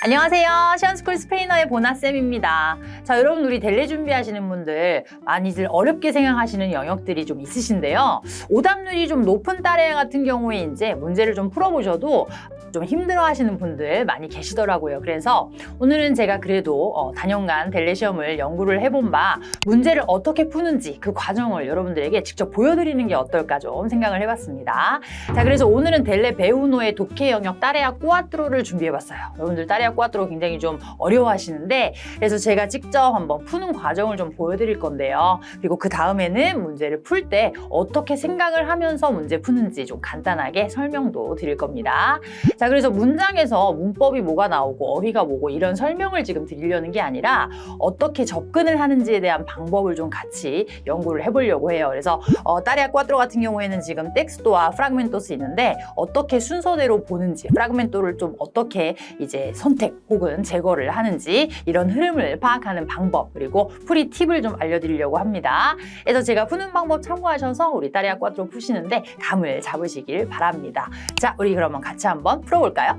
안녕하세요. 시원스쿨 스페인어의 보나쌤입니다. 자, 여러분 우리 델레 준비하시는 분들 많이들 어렵게 생각하시는 영역들이 좀 있으신데요. 오답률이 좀 높은 딸애 같은 경우에 이제 문제를 좀 풀어보셔도 좀 힘들어 하시는 분들 많이 계시더라고요. 그래서 오늘은 제가 그래도 단연간 델레 시험을 연구를 해본 바 문제를 어떻게 푸는지 그 과정을 여러분들에게 직접 보여드리는 게 어떨까 좀 생각을 해봤습니다. 자, 그래서 오늘은 델레 베우노의 독해 영역 따레아 꾸아트로를 준비해봤어요. 여러분들 따레아 꾸아트로 굉장히 좀 어려워하시는데 그래서 제가 직접 한번 푸는 과정을 좀 보여드릴 건데요. 그리고 그 다음에는 문제를 풀 때 어떻게 생각을 하면서 문제 푸는지 좀 간단하게 설명도 드릴 겁니다. 자, 그래서 문장에서 문법이 뭐가 나오고 어휘가 뭐고 이런 설명을 지금 드리려는 게 아니라 어떻게 접근을 하는지에 대한 방법을 좀 같이 연구를 해보려고 해요. 그래서 따레아 꾸아트로 같은 경우에는 지금 텍스토와 프라그멘토스 있는데 어떻게 순서대로 보는지, 프라그멘토를 좀 어떻게 이제 선택 혹은 제거를 하는지 이런 흐름을 파악하는 방법 그리고 풀이 팁을 좀 알려드리려고 합니다. 그래서 제가 푸는 방법 참고하셔서 우리 따레아 꾸아트로 푸시는데 감을 잡으시길 바랍니다. 자, 우리 그러면 같이 한번 풀어볼까요?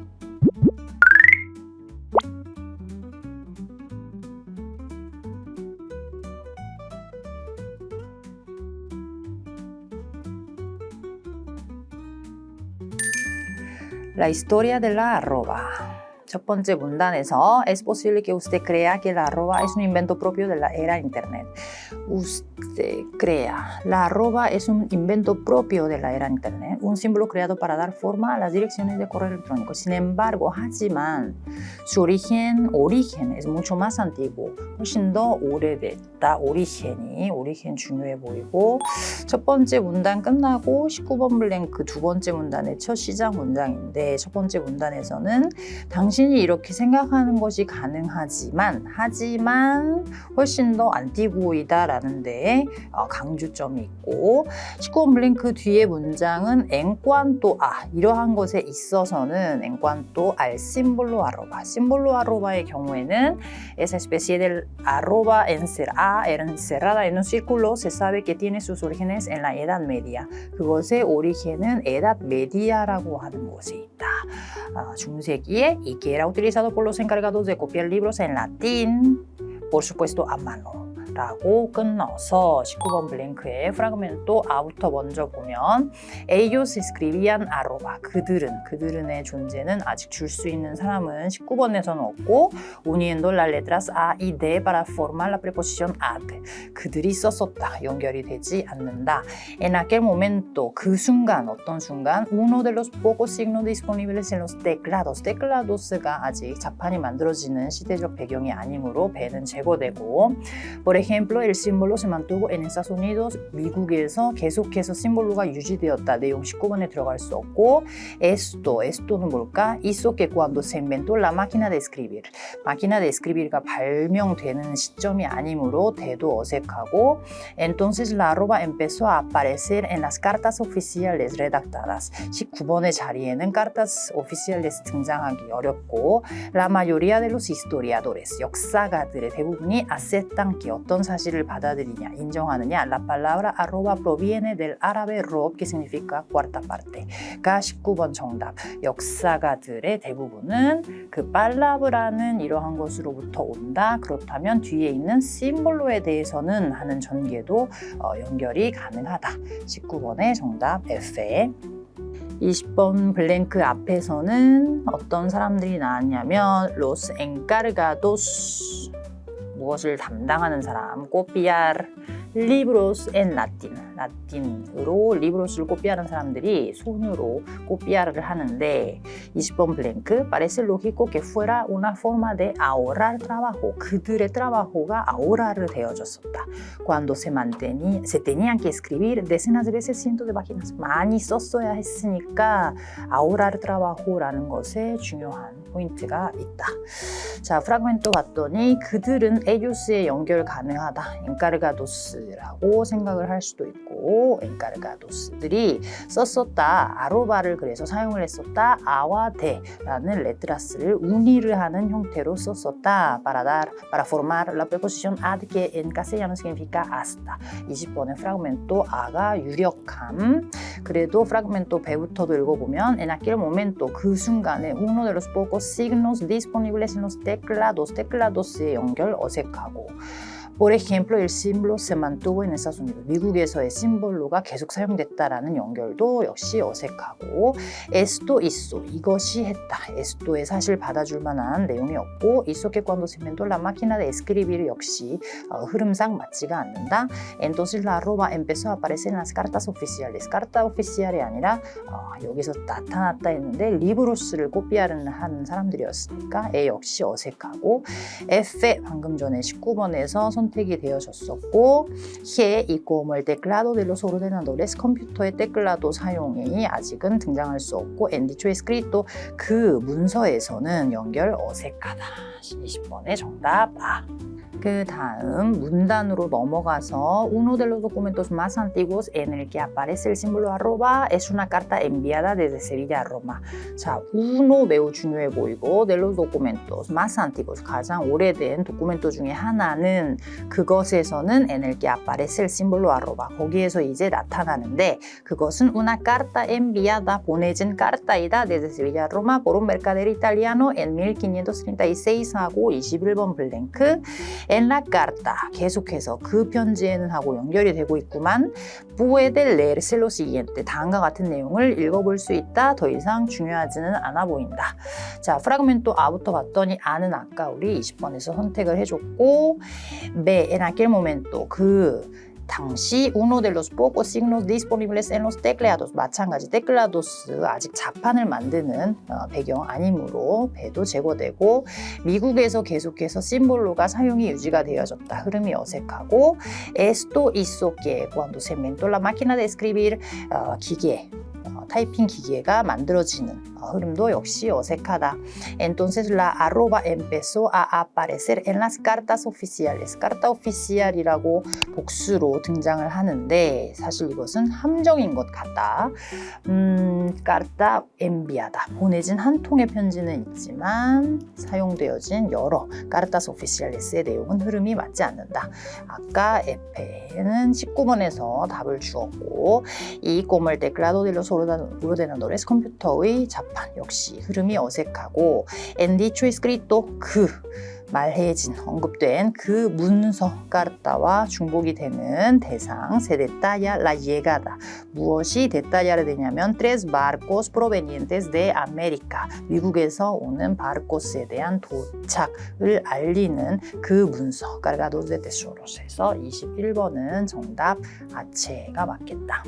La historia de la arroba. 첫 번째 문단에서 Es posible que usted crea que la arroba es un invento propio de la era internet. Usted crea. La arroba es un invento propio de la era internet. Un símbolo creado para dar forma a las direcciones de correo electrónico. Sin embargo, 하지만 su origen es mucho más antiguo. 훨씬 더 오래됐다. 오리겐 중요해 보이고 첫 번째 문단 끝나고 19번 블랭크 두 번째 문단의 첫 시작 문장인데 첫 번째 문단에서는 당신이 이렇게 생각하는 것이 가능하지만 훨씬 더 안티구이다 라는 데에 강조점이 있고 19번 블랭크 뒤에 문장은 en cuanto a 이러한 것에 있어서는 en cuanto al símbolo arroba símbolo arroba의 경우에는 esa especie del arroba encerrada en un círculo se sabe que tiene sus orígenes en la edad media 그것의 오리겐은 edad media라고 하는 곳에 있다. 중세기에 y que era utilizado por los encargados de copiar libros en latín, por supuesto a mano. 라고 끝나서 19번 블랭크의 프라그멘토 아부터 먼저 보면 ellos escribían arroba 그들은의 존재는 아직 줄 수 있는 사람은 19번에서는 없고 uniendo las letras a y d para formar la preposición ad 그들이 썼었다 연결이 되지 않는다 en aquel momento 그 순간 어떤 순간 uno de los pocos signos disponibles en los teclados가 아직 자판이 만들어지는 시대적 배경이 아니므로 배는 제거되고 por ejemplo, el símbolo se mantuvo en Estados Unidos, 미국에서 계속해서 심볼로가 유지되었다. 내용 19번에 들어갈 수 없고 esto는 뭘까? hizo que cuando se inventó la máquina de escribir가 발명되는 시점이 아니므로 대도 어색하고 entonces la arroba empezó a aparecer en las cartas oficiales redactadas. 19번의 자리에는 cartas oficiales 등장하기 어렵고 la mayoría de los historiadores, 역사가들의 대부분이 aceptan que 어떤 사실을 받아들이냐, 인정하느냐 La palabra arroba proviene del árabe rob que significa cuarta parte가 19번 정답 역사가들의 대부분은 그 팔라브라는 이러한 것으로부터 온다 그렇다면 뒤에 있는 심볼로에 대해서는 하는 전개도 연결이 가능하다 19번의 정답 F에 20번 블랭크 앞에서는 어떤 사람들이 나왔냐면 los encargados 무엇을 담당하는 사람, copiar libros en 라틴으로 리브로스를 코피하는 사람들이 손으로 copiar를 하는데 20번 블랭크 parece lógico que fuera una forma de ahorrar trabajo 그들의 trabajo가 ahorrar 되어졌었다 cuando se tenían que escribir decenas de veces cientos de páginas 많이 썼어야 했으니까 ahorrar trabajo라는 것에 중요한 포인트가 있다 자 프라그멘토 봤더니 그들은 ellos 연결 가능하다 encargados라고 생각을 할 수도 있고 그리고 encargados들이 썼었다. 아로바를 그래서 사용을 했었다. 아와 데라는 레트라스를 운이를 하는 형태로 썼었다. para formar la preposición ad que en castellano significa hasta. 20번의 프라그멘토 아가 유력함. 그래도 프라그멘토 배부터도 읽어보면 en aquel momento 그 순간에 uno de los pocos signos disponibles en los teclados의 연결 어색하고 Por ejemplo, el símbolo se mantuvo en Estados Unidos. 미국에서의 심볼로가 계속 사용됐다라는 연결도 역시 어색하고 esto hizo, 이것이 했다. esto에 사실 받아줄 만한 내용이 없고 hizo que cuando se inventó la máquina de escribir 역시 흐름상 맞지가 않는다. Entonces la arroba empezó a aparecer en las cartas oficiales. carta oficial이 아니라 여기서 나타났다 했는데 리브로스를 코피하는 사람들이었으니까 에 역시 어색하고 F 방금 전에 19번에서 선택이 되어졌었고 he y como el teclado de los ordenadores 컴퓨터의 테클라도 사용이 아직은 등장할 수 없고 en dicho escrito 그 문서에서는 연결 어색하다. 20번의 정답 A. 그 다음 문단으로 넘어가서 uno de los documentos más antiguos en el que aparece el símbolo arroba es una carta enviada desde Sevilla a Roma. 자, uno 매우 중요해 보이고 de los documentos más antiguos 가장 오래된 도쿠멘토 중에 하나는 그것에서는 en el que aparece el símbolo arroba 거기에서 이제 나타나는데 그것은 una carta enviada 보내진 carta이다 desde Sevilla a Roma por un mercader italiano en 1536 하고 21번 블랭크 En la carta 계속해서 그 편지에는 하고 연결이 되고 있구만. Puede leerse lo siguiente. 다음과 같은 내용을 읽어볼 수 있다. 더 이상 중요하지는 않아 보인다. 자, 프라그멘토 A부터 봤더니 A는 아까 우리 20번에서 선택을 해줬고 B, en aquel momento 그 당시 uno de los pocos signos disponibles en los teclados 마찬가지 테클라도스 아직 자판을 만드는 배경 아니므로 배도 제거되고 미국에서 계속해서 심볼로가 사용이 유지가 되어졌다. 흐름이 어색하고 esto hizo que cuando se inventó la máquina de escribir 기계 타이핑 기계가 만들어지는 흐름도 역시 어색하다. Entonces la arroba empezó a aparecer en las cartas oficiales. carta oficial이라고 복수로 등장을 하는데 사실 이것은 함정인 것 같다. carta enviada. 보내진 한 통의 편지는 있지만 사용되어진 여러 cartas oficiales의 내용은 흐름이 맞지 않는다. 아까 F는 19번에서 답을 주었고 y como el teclado de los ordenadores 컴퓨터의 자판 역시 흐름이 어색하고 en dicho escrito 그 말해진 언급된 그 문서 carta와 중복이 되는 대상 se detalla la llegada 무엇이 detallar이 되냐면 tres barcos provenientes de América 미국에서 오는 바르코스에 대한 도착을 알리는 그 문서 cargados de tesoros에서 21번은 정답 아체가 맞겠다.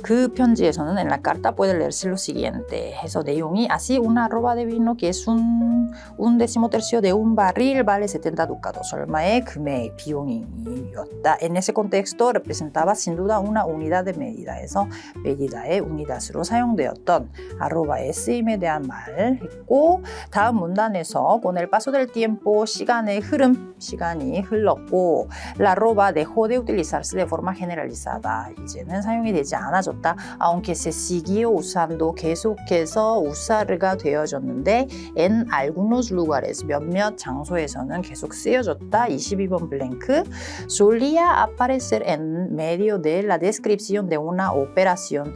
그 편지에서는 en la carta puede leerse lo siguiente 해서 내용이 así una arroba de vino que es un decimotercio de un barril vale 70 ducados 얼마의 금액 비용이었다. En ese contexto representaba sin duda una unidad de medida에서 medida의 unidad으로 사용되었던 arroba의 쓰임에 대한 말을 했고 다음 문단에서 con el paso del tiempo 시간의 흐름 시간이 흘렀고 la arroba dejó de utilizarse de forma generalizada 이제는 사용이 되지 않아졌다. aunque se siguió usando 계속해서 우사르가 되어졌는데 en algunos lugares 몇몇 장소에서는 계속 쓰여졌다. 22번 블랭크 solía aparecer en medio de la descripción de una operación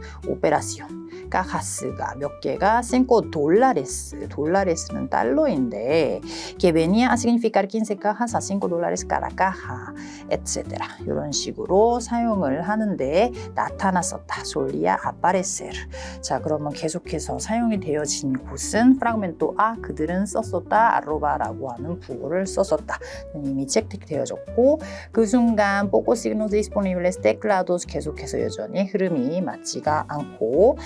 caja스가 몇 개가 $5 dollares는 달러인데 que venía a significar 15 cajas a $5 cada caja etc. 이런 식으로 사용을 하는데 나타났었다. solía aparecer. 자, 그러면 계속해서 사용이 되어진 곳은 프라그멘토 A 그들은 썼었다. arroba라고 하는 부호를 썼었다. 이미 채택되어졌고 그 순간 pocos signos disponibles teclados 계속해서 여전히 흐름이 맞지가 않고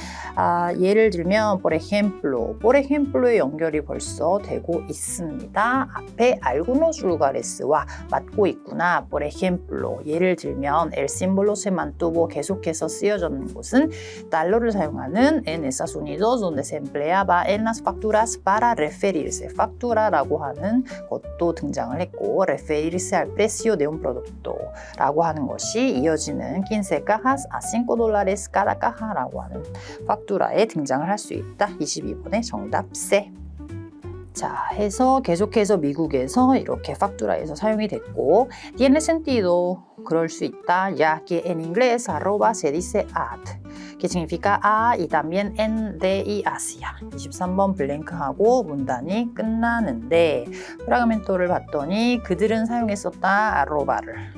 예를 들면 por ejemplo의 연결이 벌써 되고 있습니다. 앞에 algunos lugares와 맞고 있구나. por ejemplo, 예를 들면 el símbolo se mantuvo 계속해서 쓰여졌는 곳은 달러를 사용하는 en Estados Unidos donde se empleaba en las facturas para referirse. factura라고 하는 것도 등장을 했고 referirse al precio de un producto라고 하는 것이 이어지는 15 cajas a $5 cada caja라고 하는 factura에 등장을 할 수 있다. 22번의 정답 C. 자, 해서 계속해서 미국에서 이렇게 factura에서 사용이 됐고 tiene sentido, 그럴 수 있다. ya que en inglés arroba se dice at, que significa y también en de y hacia. 23번 블랭크하고 문단이 끝나는데 프라그멘토를 봤더니 그들은 사용했었다. arroba를.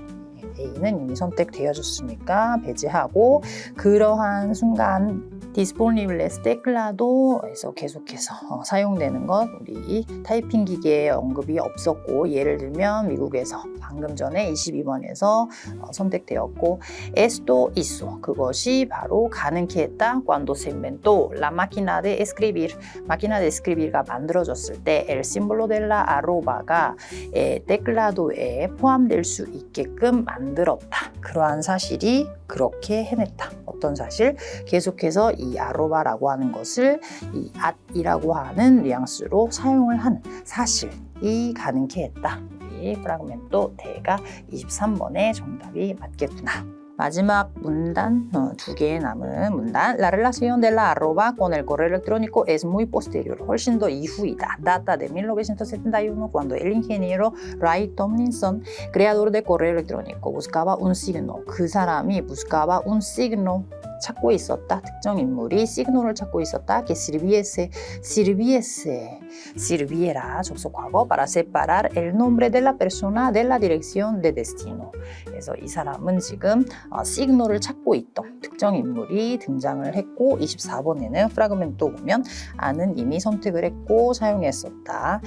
A는 이미 선택되어졌으니까 배제하고 그러한 순간 disponibles teclado에서 계속해서 사용되는 것 우리 타이핑 기계에 언급이 없었고 예를 들면 미국에서 방금 전에 22번에서 선택되었고 esto hizo 그것이 바로 가능케 했다. cuando se inventó la máquina de escribir가 만들어졌을 때 el símbolo de la arroba가 teclado에 포함될 수 있게끔 만들었다. 그러한 사실이 그렇게 해냈다. 어떤 사실? 계속해서 이 아로바라고 하는 것을 이 at이라고 하는 뉘앙스로 사용을 한 사실이 가능케 했다. 이 프라그멘토 대가 23번의 정답이 맞겠구나. 마지막 문단, 두 개의 남은 문단. La relación de la arroba con el correo electrónico es muy posterior. 훨씬 더 이후이다. Data de 1971 cuando el ingeniero Ray Tomlinson, creador de correo electrónico, buscaba un signo. 그 사람이 buscaba un signo. 찾고 있었다. 특정 인물이 시그널을 찾고 있었다. que sirviera 접속 과거 para separar el nombre de la persona de la dirección de destino. 그래서 이 사람은 지금 시그널을 찾고 있던 특정 인물이 등장을 했고 24번에는 프라그멘토 보면 아는 이미 선택을 했고 사용했었다.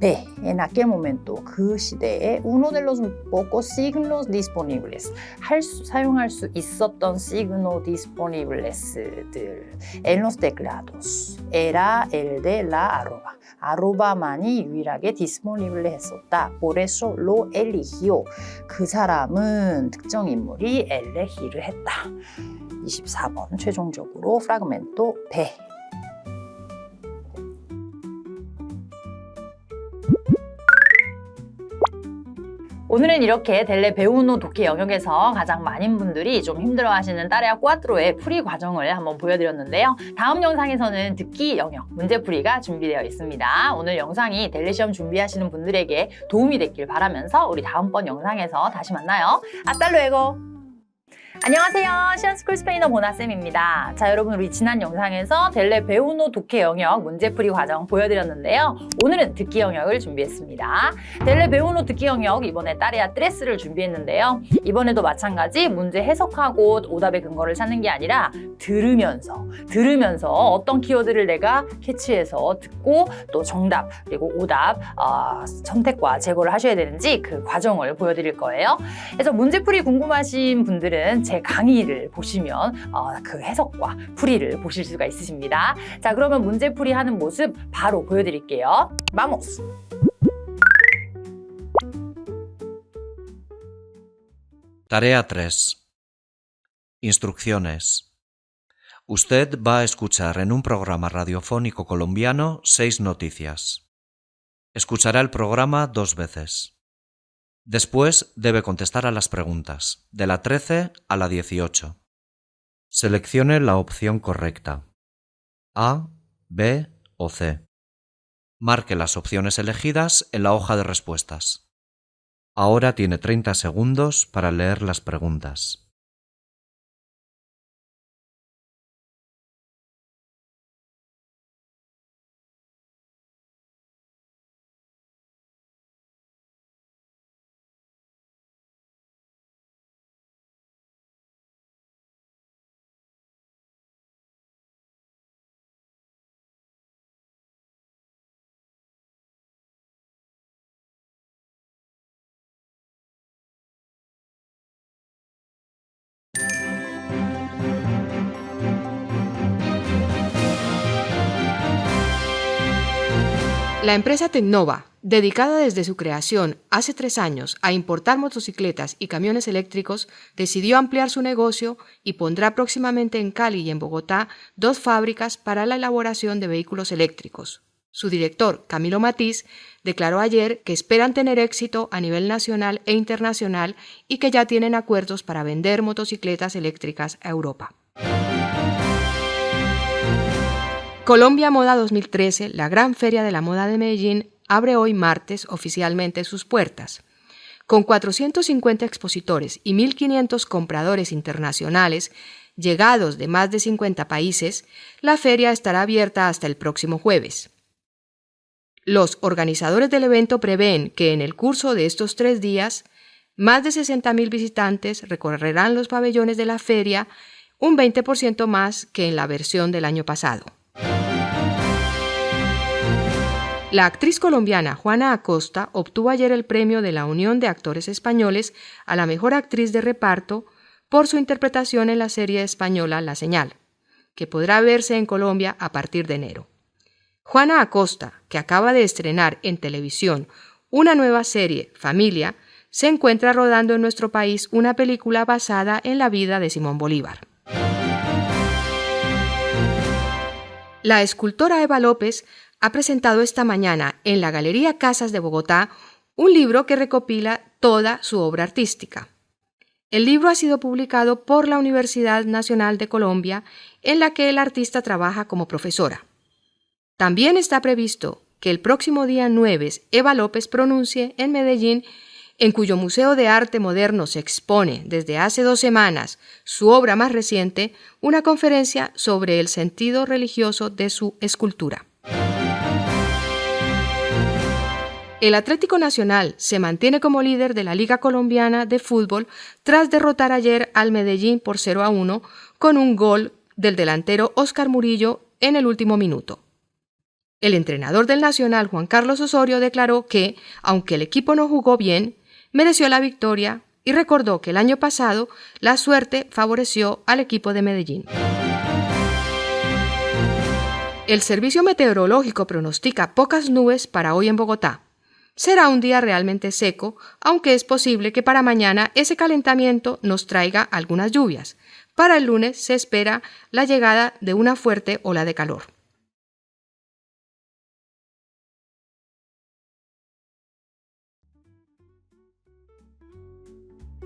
B. En aquel momento 그 시대에 uno de los pocos signos disponibles 사용할 수 있었던 signo disponibles들 en los teclados era el de la arroba. 아로바만이 유일하게 disponible 했었다. por eso lo eligió. 그 사람은 특정 인물이 elegir을 했다. 24번 최종적으로 프라그멘토 B. 오늘은 이렇게 델레 베우노 독해 영역에서 가장 많은 분들이 좀 힘들어하시는 따레아 꾸아트로의 풀이 과정을 한번 보여드렸는데요. 다음 영상에서는 듣기 영역, 문제풀이가 준비되어 있습니다. 오늘 영상이 델레 시험 준비하시는 분들에게 도움이 됐길 바라면서 우리 다음번 영상에서 다시 만나요. Hasta luego! 안녕하세요. 시안스쿨 스페인어 보나쌤입니다. 자, 여러분 우리 지난 영상에서 델레 베우노 독해 영역 문제풀이 과정 보여드렸는데요. 오늘은 듣기 영역을 준비했습니다. 델레 베우노 듣기 영역 이번에 따레아 트레스를 준비했는데요. 이번에도 마찬가지 문제 해석하고 오답의 근거를 찾는 게 아니라 들으면서 어떤 키워드를 내가 캐치해서 듣고 또 정답 그리고 오답 선택과 제거를 하셔야 되는지 그 과정을 보여드릴 거예요. 그래서 문제풀이 궁금하신 분들은 제 강의를 보시면 그 해석과 풀이를 보실 수가 있으십니다. 자, 그러면 문제풀이 하는 모습 바로 보여드릴게요. Vamos! Tarea 3. Instrucciones. Usted va a escuchar en un programa radiofónico colombiano 6 noticias. Escuchará el programa 2 veces. Después debe contestar a las preguntas, de la 13 a la 18. Seleccione la opción correcta, A, B o C. Marque las opciones elegidas en la hoja de respuestas. Ahora tiene 30 segundos para leer las preguntas. La empresa Tecnova, dedicada desde su creación hace 3 años a importar motocicletas y camiones eléctricos, decidió ampliar su negocio y pondrá próximamente en Cali y en Bogotá 2 fábricas para la elaboración de vehículos eléctricos. Su director, Camilo Matiz, declaró ayer que esperan tener éxito a nivel nacional e internacional y que ya tienen acuerdos para vender motocicletas eléctricas a Europa. Colombia Moda 2013, la gran feria de la moda de Medellín, abre hoy martes oficialmente sus puertas. Con 450 expositores y 1.500 compradores internacionales, llegados de más de 50 países, la feria estará abierta hasta el próximo jueves. Los organizadores del evento prevén que en el curso de estos 3 días, más de 60.000 visitantes recorrerán los pabellones de la feria, un 20% más que en la versión del año pasado. La actriz colombiana Juana Acosta obtuvo ayer el premio de la Unión de Actores Españoles a la mejor actriz de reparto por su interpretación en la serie española La Señal, que podrá verse en Colombia a partir de enero. Juana Acosta, que acaba de estrenar en televisión una nueva serie, Familia, se encuentra rodando en nuestro país una película basada en la vida de Simón Bolívar. La escultora Eva López ha presentado esta mañana en la Galería Casas de Bogotá un libro que recopila toda su obra artística. El libro ha sido publicado por la Universidad Nacional de Colombia, en la que el artista trabaja como profesora. También está previsto que el próximo día 9 Eva López pronuncie en Medellín, en cuyo Museo de Arte Moderno se expone desde hace 2 semanas su obra más reciente, una conferencia sobre el sentido religioso de su escultura. El Atlético Nacional se mantiene como líder de la Liga Colombiana de Fútbol tras derrotar ayer al Medellín por 0-1 con un gol del delantero Óscar Murillo en el último minuto. El entrenador del Nacional, Juan Carlos Osorio, declaró que, aunque el equipo no jugó bien, mereció la victoria y recordó que el año pasado la suerte favoreció al equipo de Medellín. El Servicio Meteorológico pronostica pocas nubes para hoy en Bogotá. Será un día realmente seco, aunque es posible que para mañana ese calentamiento nos traiga algunas lluvias. Para el lunes se espera la llegada de una fuerte ola de calor.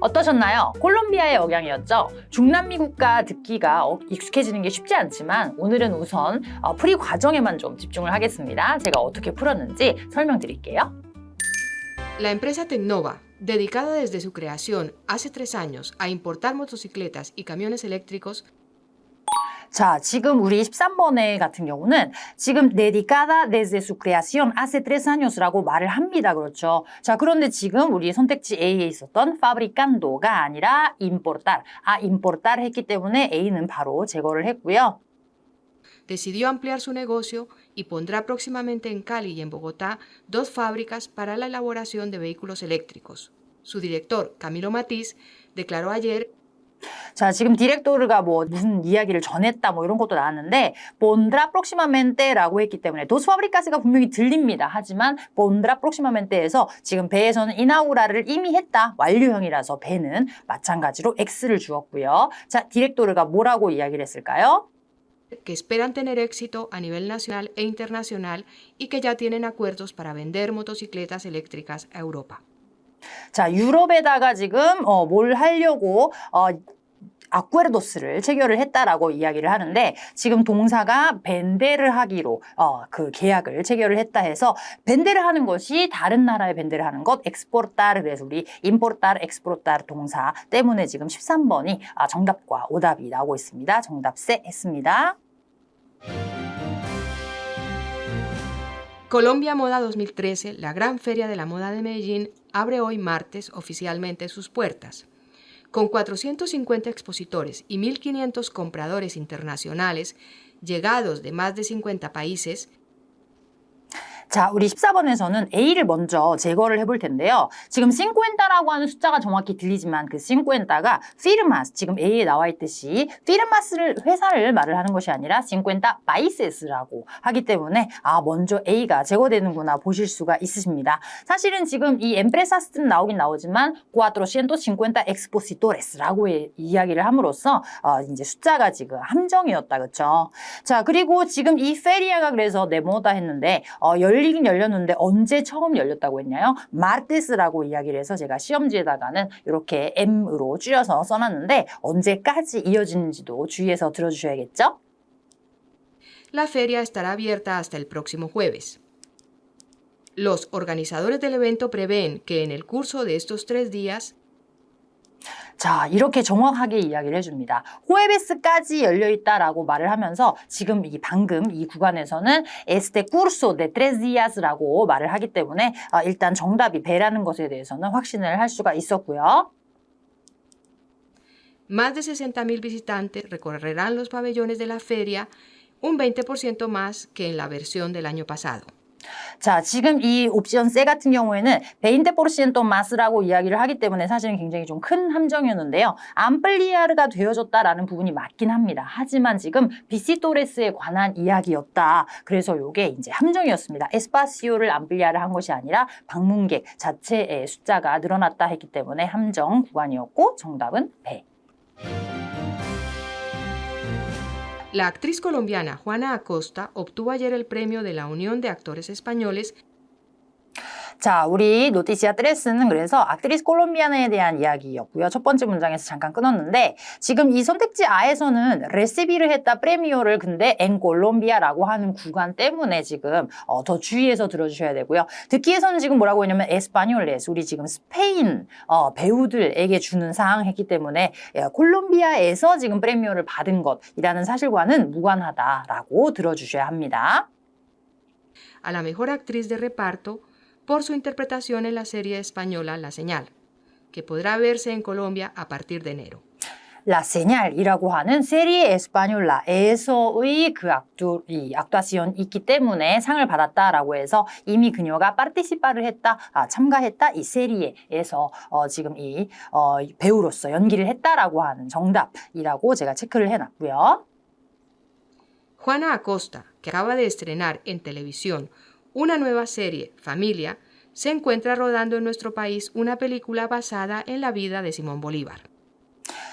어떠셨나요? 콜롬비아의 억양이었죠. 중남미 국가 듣기가 익숙해지는 게 쉽지 않지만 오늘은 우선 풀이 과정에만 좀 집중을 하겠습니다. 제가 어떻게 풀었는지 설명드릴게요. La empresa Tecnova, dedicada desde su creación hace 3 años a importar motocicletas y camiones eléctricos, 자, 지금 우리 13번에 같은 경우는 지금 dedicada desde su creación hace 3 años라고 말을 합니다. 그렇죠? 자, 그런데 지금 우리 선택지 A에 있었던 fabricando가 아니라 importar. importar 했기 때문에 A는 바로 제거를 했고요. decidió ampliar su negocio y pondrá próximamente en Cali y en Bogotá 2 fábricas para la elaboración de vehículos eléctricos. Su director, Camilo Matiz, declaró ayer 자, 지금 디렉토르가 무슨 이야기를 전했다 이런 것도 나왔는데 pondrá próximamente라고 했기 때문에 dos fabricas가 분명히 들립니다. 하지만 pondrá próximamente에서 지금 배에서는 inaugural을 이미 했다. 완료형이라서 배는 마찬가지로 X를 주었고요. 자, 디렉토르가 뭐라고 이야기를 했을까요? que esperan tener éxito a nivel nacional e internacional y que ya tienen acuerdos para vender motocicletas eléctricas a Europa. 자, 유럽에다가 지금 뭘 하려고 아쿠에르도스를 체결을 했다라고 이야기를 하는데 지금 동사가 벤데를 하기로 그 계약을 체결을 했다 해서 벤데를 하는 것이 다른 나라에 벤데를 하는 것 exportar 그래서 우리 importar, exportar 동사 때문에 지금 13번이 정답과 오답이 나오고 있습니다. 정답 C 했습니다. Colombia Moda 2013, la gran feria de la moda de Medellín, abre hoy martes oficialmente sus puertas. Con 450 expositores y 1.500 compradores internacionales, llegados de más de 50 países, 자, 우리 14번에서는 A를 먼저 제거를 해볼 텐데요. 지금 50라고 하는 숫자가 정확히 들리지만 그 50가 firmas, 지금 A에 나와 있듯이 firmas를 회사를 말을 하는 것이 아니라 50 países라고 하기 때문에 먼저 A가 제거되는구나 보실 수가 있으십니다. 사실은 지금 이 empresas는 나오긴 나오지만 450 expositores라고 이야기를 함으로써 이제 숫자가 지금 함정이었다, 그렇죠? 자, 그리고 지금 이 feria가 그래서 네모다 했는데 열리긴 열렸는데 언제 처음 열렸다고 했냐요? 마르테스라고 이야기를 해서 제가 시험지에다가는 이렇게 M으로 줄여서 써놨는데 언제까지 이어지는지도 주의해서 들어주셔야겠죠? La feria estará abierta hasta el próximo jueves. Los organizadores del evento prevén que en el curso de estos 3 días 자, 이렇게 정확하게 이야기를 해줍니다. 호에베스까지 열려있다라고 말을 하면서 지금 방금 이 구간에서는 este curso de 3 días라고 말을 하기 때문에 일단 정답이 배라는 것에 대해서는 확신을 할 수가 있었고요. más de 60.000 visitantes recorrerán los pabellones de la feria, un 20% más que en la versión del año pasado. 자, 지금 이 옵션 C 같은 경우에는 20% 마스라고 이야기를 하기 때문에 사실은 굉장히 좀 큰 함정이었는데요. 암플리아르가 되어졌다라는 부분이 맞긴 합니다. 하지만 지금 비시토레스에 관한 이야기였다. 그래서 이게 이제 함정이었습니다. 에스파시오를 암플리아를 한 것이 아니라 방문객 자체의 숫자가 늘어났다 했기 때문에 함정 구간이었고 정답은 배. La actriz colombiana Juana Acosta obtuvo ayer el premio de la Unión de Actores Españoles. 자, 우리 노티시아 트레스는 그래서 악트리스 콜롬비아나에 대한 이야기였고요. 첫 번째 문장에서 잠깐 끊었는데 지금 이 선택지 A에서는 레시비를 했다 프레미오를 근데 엔 콜롬비아라고 하는 구간 때문에 지금 더 주의해서 들어주셔야 되고요. 듣기에서는 지금 뭐라고 했냐면 에스파뇰레스, 우리 지금 스페인 배우들에게 주는 사항 했기 때문에 콜롬비아에서 지금 프레미오를 받은 것이라는 사실과는 무관하다라고 들어주셔야 합니다. A la mejor actriz de reparto por su interpretación en la serie española La Señal, que podrá verse en Colombia a partir de enero. La Señal이라고 하는 세리에 에스파뇰라에서의 그 악투아시온이 있기 때문에 상을 받았다라고 해서 이미 그녀가 파르티시파를 했다, 참가했다 이 세리에에서 지금 이 배우로서 연기를 했다라고 하는 정답이라고 제가 체크를 해놨고요. Juana Acosta, que acaba de estrenar en televisión una nueva serie, Familia, se encuentra rodando en nuestro país una película basada en la vida de Simón Bolívar.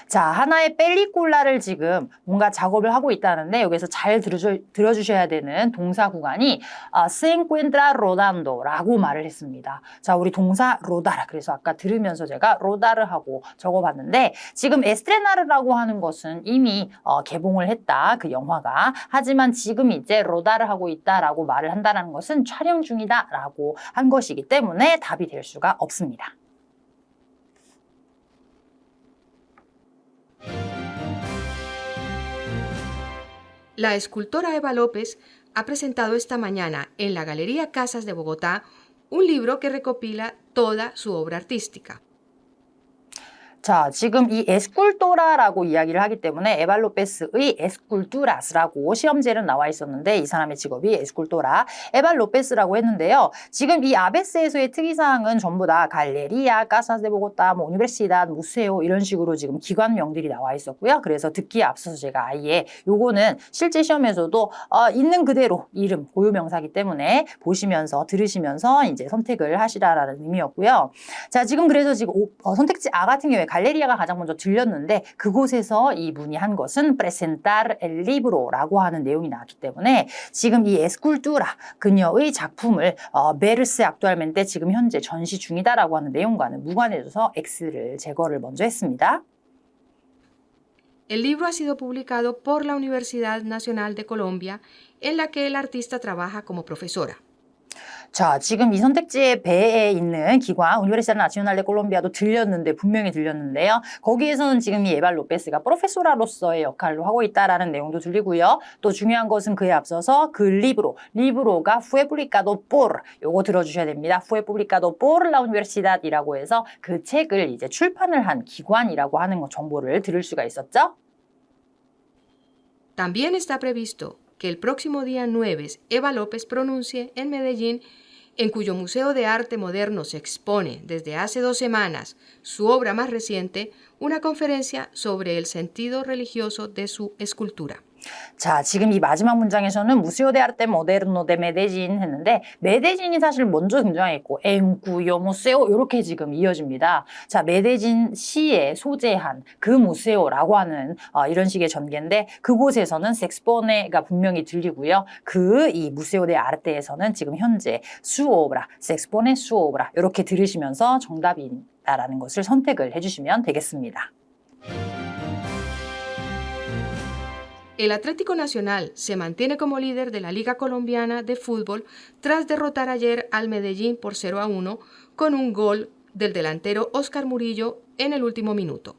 자, 하나의 펠리쿨라를 지금 뭔가 작업을 하고 있다는데 여기서 잘 들어주셔야 되는 동사 구간이 se encuentra rodándo라고 말을 했습니다. 자, 우리 동사 로다르, 그래서 아까 들으면서 제가 로다르하고 적어봤는데 지금 에스트레나르라고 하는 것은 이미 개봉을 했다, 그 영화가. 하지만 지금 이제 로다르하고 있다라고 말을 한다는 것은 촬영 중이다라고 한 것이기 때문에 답이 될 수가 없습니다. La escultora Eva López ha presentado esta mañana en la Galería Casas de Bogotá un libro que recopila toda su obra artística. 자, 지금 이 에스쿨토라라고 이야기를 하기 때문에 에발로페스의 에스쿨투라스라고 시험지에는 나와 있었는데 이 사람의 직업이 에스쿨토라, 에발로페스라고 했는데요. 지금 이 아베스에서의 특이사항은 전부 다 갈레리아, 까사스 데 보고타, 우니베르시다, 무세오 이런 식으로 지금 기관명들이 나와 있었고요. 그래서 듣기에 앞서서 제가 아예 요거는 실제 시험에서도 있는 그대로 이름, 고유명사기 때문에 보시면서 들으시면서 이제 선택을 하시라라는 의미였고요. 자, 지금 그래서 지금 선택지 A 같은 경우에 갈레리아가 가장 먼저 들렸는데 그곳에서 이 문의한 것은 presentar el libro라고 하는 내용이 나왔기 때문에 지금 이 에스쿨투라 그녀의 작품을 베르스 actualmente 지금 현재 전시 중이다라고 하는 내용과는 무관해져서 X를 제거를 먼저 했습니다. El libro ha sido publicado por la Universidad Nacional de Colombia, en la que el artista trabaja como profesora. 자, 지금 이 선택지의 배에 있는 기관 우니베르시타 나시오날 데 콜롬비아도 들렸는데 분명히 들렸는데요. 거기에서는 지금 이 에발 로페스가 프로페소라로서의 역할로 하고 있다라는 내용도 들리고요. 또 중요한 것은 그에 앞서서 그 리브로가 fue publicado por 요거 들어주셔야 됩니다. fue publicado por la universidad이라고 해서 그 책을 이제 출판을 한 기관이라고 하는 정보를 들을 수가 있었죠. También está previsto que el próximo día 9 Eva López pronuncie en Medellín, en cuyo Museo de Arte Moderno se expone desde hace 2 semanas su obra más reciente, una conferencia sobre el sentido religioso de su escultura. 자, 지금 이 마지막 문장에서는 무시오 데 아르테 모데르노 데 메데진 했는데 메데진이 사실 먼저 등장했고 엥쿠요 무세오 이렇게 지금 이어집니다. 자, 메데진 시에 소재한 그 무세오라고 하는 이런 식의 전개인데 그곳에서는 섹스포네가 분명히 들리고요. 그 이 무세오 데 아르테에서는 지금 현재 수오브라, 섹스포네 수오브라 이렇게 들으시면서 정답이다라는 것을 선택을 해주시면 되겠습니다. El Atlético Nacional se mantiene como líder de la Liga Colombiana de Fútbol tras derrotar ayer al Medellín por 0-1 con un gol del delantero Oscar Murillo en el último minuto.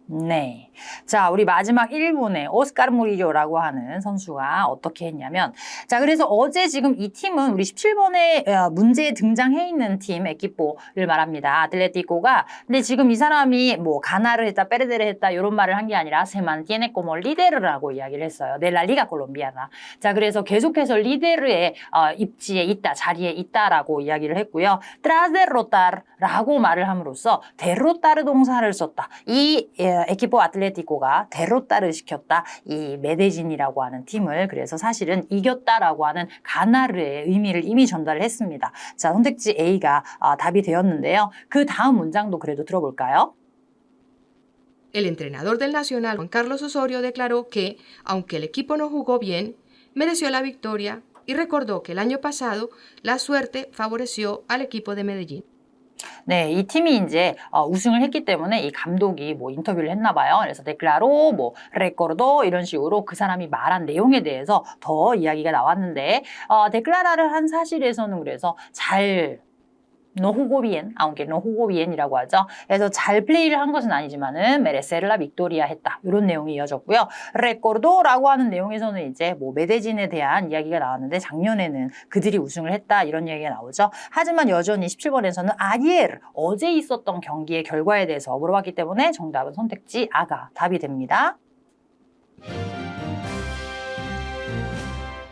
네. 자, 우리 마지막 1분에 오스카르 무리조라고 하는 선수가 어떻게 했냐면, 자, 그래서 어제 지금 이 팀은 우리 17번에 문제에 등장해 있는 팀 에키포를 말합니다. 아틀레티코가. 근데 지금 이 사람이 뭐 가나를 했다, 페르데를 했다 이런 말을 한 게 아니라 se mantiene como líder라고 이야기를 했어요. de la Liga Colombiana. 자, 그래서 계속해서 리데르의 입지에 있다, 자리에 있다라고 이야기를 했고요. tras derrotar라고 말을 함으로써 derrotar 동사를 썼다. 이 에키포 아틀레티코가 데로타를 시켰다. 이 메데진이라고 하는 팀을 그래서 사실은 이겼다라고 하는 가나르의 의미를 이미 전달을 했습니다. 자, 선택지 A가 답이 되었는데요. 그 다음 문장도 그래도 들어볼까요? El entrenador del Nacional, Juan Carlos Osorio, declaró que, aunque el equipo no jugó bien, mereció la victoria y recordó que el año pasado la suerte favoreció al equipo de Medellín. 네, 이 팀이 이제 우승을 했기 때문에 이 감독이 뭐 인터뷰를 했나 봐요. 그래서 데클라로, 뭐 레코르도 이런 식으로 그 사람이 말한 내용에 대해서 더 이야기가 나왔는데 데클라라를 한 사실에서는 그래서 잘 no jugó bien, aunque no jugó bien이라고 하죠. 그래서 잘 플레이를 한 것은 아니지만은 merecer la victoria 했다. 이런 내용이 이어졌고요. recordo라고 하는 내용에서는 이제 뭐 메데진에 대한 이야기가 나왔는데 작년에는 그들이 우승을 했다. 이런 얘기가 나오죠. 하지만 여전히 17번에서는 ayer, 어제 있었던 경기의 결과에 대해서 물어봤기 때문에 정답은 선택지 A가 답이 됩니다.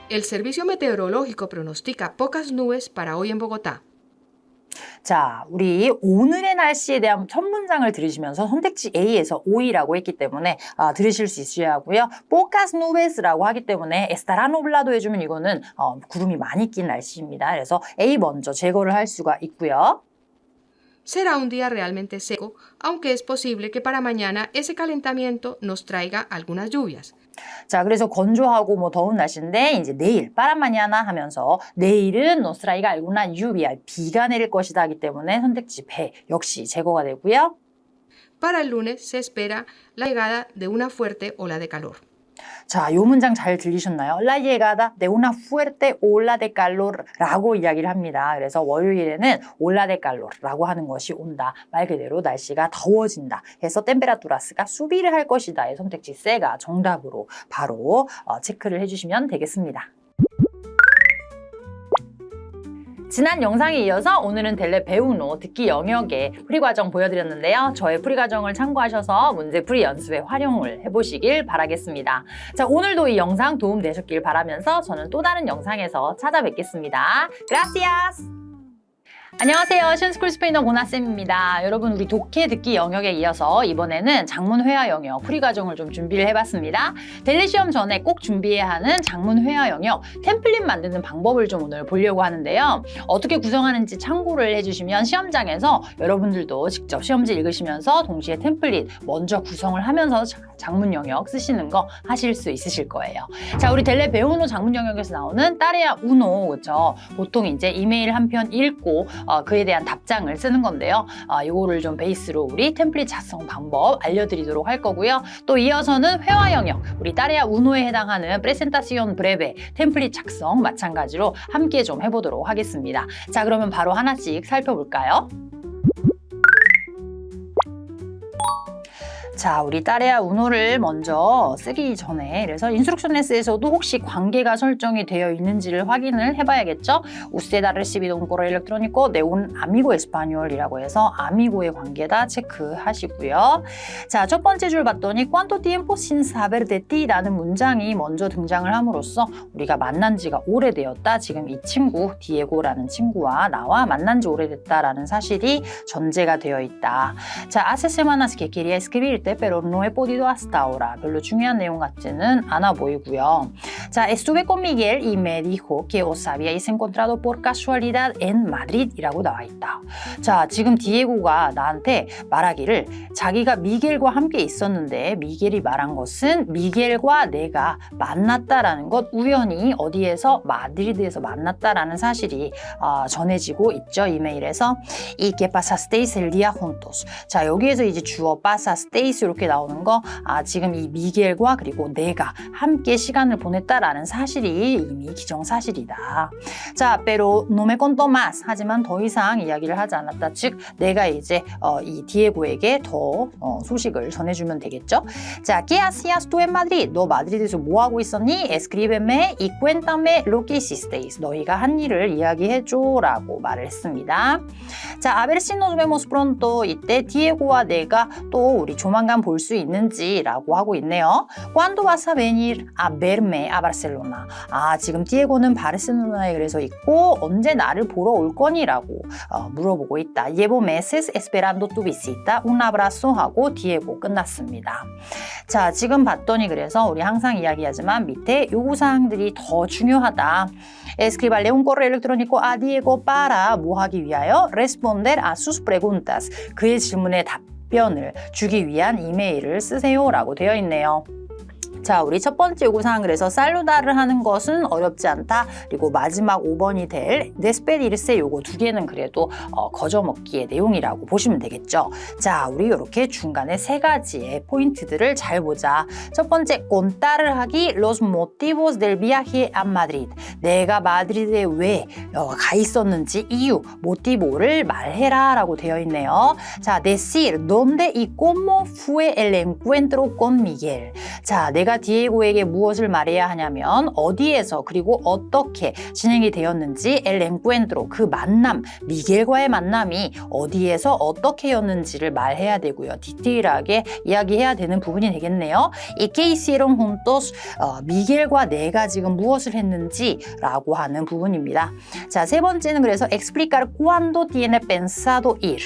El Servicio Meteorológico pronostica pocas nubes para hoy en Bogotá. 자, 우리 오늘의 날씨에 대한 첫 문장을 들으시면서 선택지 A에서 오이라고 했기 때문에 들으실 수 있어야 하고요. pocas nubes라고 하기 때문에 estará nublado 해주면 이거는 구름이 많이 낀 날씨입니다. 그래서 A 먼저 제거를 할 수가 있고요. Será un día realmente seco, aunque es posible que para mañana ese calentamiento nos traiga algunas lluvias. 자, 그래서 건조하고 뭐 더운 날씨인데 이제 내일 빠라마냐나 하면서 내일은 노스라이가 알구나 lluvia 비가 내릴 것이다 하기 때문에 선택지 B 역시 제거가 되고요. Para el lunes se espera la llegada de una fuerte ola de calor. 자, 요 문장 잘 들리셨나요? La llegada de una fuerte ola de calor라고 이야기를 합니다. 그래서 월요일에는 ola de calor라고 하는 것이 온다. 말 그대로 날씨가 더워진다. 해서 템페라투라스가 수비를 할 것이다의 선택지 C가 정답으로 바로 체크를 해주시면 되겠습니다. 지난 영상에 이어서 오늘은 델레 배우노 듣기 영역의 풀이 과정 보여드렸는데요. 저의 풀이 과정을 참고하셔서 문제 풀이 연습에 활용을 해보시길 바라겠습니다. 자, 오늘도 이 영상 도움 되셨길 바라면서 저는 또 다른 영상에서 찾아뵙겠습니다. Gracias! 안녕하세요. 신스쿨 스페인어 고나쌤입니다. 여러분, 우리 독해 듣기 영역에 이어서 이번에는 작문 회화 영역 풀이 과정을 좀 준비를 해봤습니다. 델레 시험 전에 꼭 준비해야 하는 작문 회화 영역 템플릿 만드는 방법을 좀 오늘 보려고 하는데요. 어떻게 구성하는지 참고를 해주시면 시험장에서 여러분들도 직접 시험지 읽으시면서 동시에 템플릿 먼저 구성을 하면서 작문 영역 쓰시는 거 하실 수 있으실 거예요. 자, 우리 델레 배우노 작문 영역에서 나오는 따레야 우노, 그렇죠? 보통 이제 이메일 한 편 읽고 그에 대한 답장을 쓰는 건데요. 이거를 좀 베이스로 우리 템플릿 작성 방법 알려드리도록 할 거고요. 또 이어서는 회화 영역, 우리 따레야 우노에 해당하는 프레센타시온 브레베 템플릿 작성 마찬가지로 함께 좀 해보도록 하겠습니다. 자, 그러면 바로 하나씩 살펴볼까요? 자, 우리 따레아 우노를 먼저 쓰기 전에 그래서 인스트럭션에서도 혹시 관계가 설정이 되어 있는지를 확인을 해봐야겠죠. Usted ha recibido un correo electrónico de un amigo español이라고 해서 아미고의 관계다 체크하시고요. 자, 첫 번째 줄 봤더니 ¿Cuánto tiempo sin saber de ti? 라는 문장이 먼저 등장을 함으로써 우리가 만난 지가 오래되었다. 지금 이 친구, 디에고라는 친구와 나와 만난 지 오래됐다라는 사실이 전제가 되어 있다. 자, hace semanas que quería escribirte, pero no he podido hasta ahora. 별로 중요한 내용 같지는 않아 보이고요. 자, estuve con Miguel y me dijo que os habíais encontrado por casualidad en Madrid 이라고 나와 있다. 자, 지금 디에고가 나한테 말하기를 자기가 미겔과 함께 있었는데 미겔이 말한 것은 미겔과 내가 만났다라는 것, 우연히 어디에서 마드리드에서 만났다라는 사실이 전해지고 있죠. 이메일에서 y que pasasteis el día juntos. 자, 여기에서 이제 주어 pasasteis 이렇게 나오는 거, 지금 이 미겔과 그리고 내가 함께 시간을 보냈다라는 사실이 이미 기정사실이다. 자, pero no me contó más. 하지만 더 이상 이야기를 하지 않았다. 즉, 내가 이제 이 디에고에게 더 소식을 전해주면 되겠죠. 자, ¿qué hacías tú en Madrid? 너 마드리드에서 뭐 하고 있었니? Escríbeme y cuéntame lo que hicisteis. 너희가 한 일을 이야기해줘라고 말을 했습니다. 자, a ver si nos vemos pronto. 이때 디에고와 내가 또 우리 조만간 볼 수 있는지라고 하고 있네요. ¿Cuándo vas a venir a verme a Barcelona? 지금 디에고는 바르셀로나에 그래서 있고 언제 나를 보러 올 거니라고 물어보고 있다. Llevo meses esperando tu visita. Un abrazo 하고 디에고 끝났습니다. 자, 지금 봤더니 그래서 우리 항상 이야기하지만 밑에 요구사항들이 더 중요하다. Escribirle un correo electrónico a Diego para 뭐 하기 위하여? Responder a sus preguntas. 그의 질문에 답변을 주기 위한 이메일을 쓰세요라고 되어 있네요. 자, 우리 첫 번째 요구사항 그래서 살루다를 하는 것은 어렵지 않다. 그리고 마지막 5번이 될 데스페디르세 요거 두 개는 그래도 거저먹기의 내용이라고 보시면 되겠죠. 자, 우리 이렇게 중간에 세 가지의 포인트들을 잘 보자. 첫 번째, contar을 하기, los motivos del viaje a Madrid. 내가 마드리드에 왜 가 있었는지 이유, motivo를 말해라 라고 되어 있네요. 자, decir, donde y cómo fue el encuentro con Miguel. 자, 내가 디에고에게 무엇을 말해야 하냐면 어디에서 그리고 어떻게 진행이 되었는지 el encuentro, 그 만남, 미겔과의 만남이 어디에서 어떻게였는지를 말해야 되고요. 디테일하게 이야기해야 되는 부분이 되겠네요. y qué hicieron juntos, 미겔과 내가 지금 무엇을 했는지라고 하는 부분입니다. 자, 세 번째는 그래서 explicar cuándo tiene pensado ir.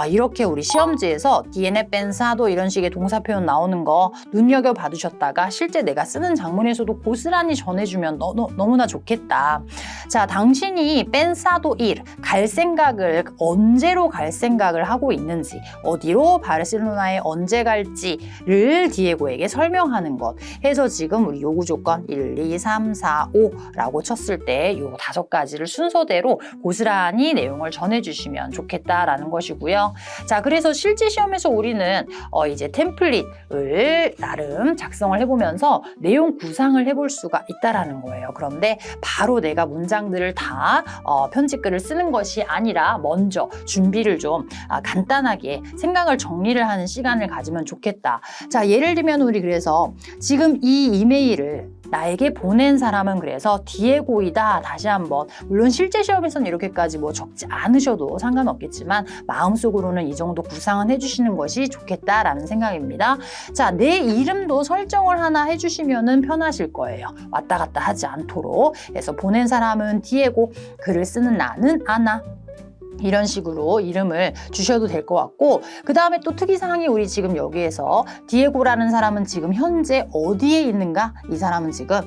이렇게 우리 시험지에서 tiene pensado 이런 식의 동사 표현 나오는 거 눈여겨봐두셨다가 실제 내가 쓰는 장문에서도 고스란히 전해주면 너무나 좋겠다. 자, 당신이 pensado ir, 갈 생각을 언제로 갈 생각을 하고 있는지, 어디로 바르셀로나에 언제 갈지를 디에고에게 설명하는 것 해서 지금 우리 요구 조건 1, 2, 3, 4, 5라고 쳤을 때 요 5가지를 순서대로 고스란히 내용을 전해주시면 좋겠다라는 것이고요. 자, 그래서 실제 시험에서 우리는 이제 템플릿을 나름 작성을 해보면서 내용 구상을 해볼 수가 있다라는 거예요. 그런데 바로 내가 문장들을 다 편집글을 쓰는 것이 아니라 먼저 준비를 좀 간단하게 생각을 정리를 하는 시간을 가지면 좋겠다. 자, 예를 들면 우리 그래서 지금 이 이메일을 나에게 보낸 사람은 그래서 디에고이다. 다시 한번 물론 실제 시험에서는 이렇게까지 뭐 적지 않으셔도 상관없겠지만 마음속으로는 이 정도 구상은 해주시는 것이 좋겠다라는 생각입니다. 자, 내 이름도 설정을 하나 해주시면은 편하실 거예요. 왔다 갔다 하지 않도록. 그래서 보낸 사람은 디에고, 글을 쓰는 나는 아나. 이런 식으로 이름을 주셔도 될 것 같고, 그 다음에 또 특이사항이 우리 지금 여기에서 디에고라는 사람은 지금 현재 어디에 있는가? 이 사람은 지금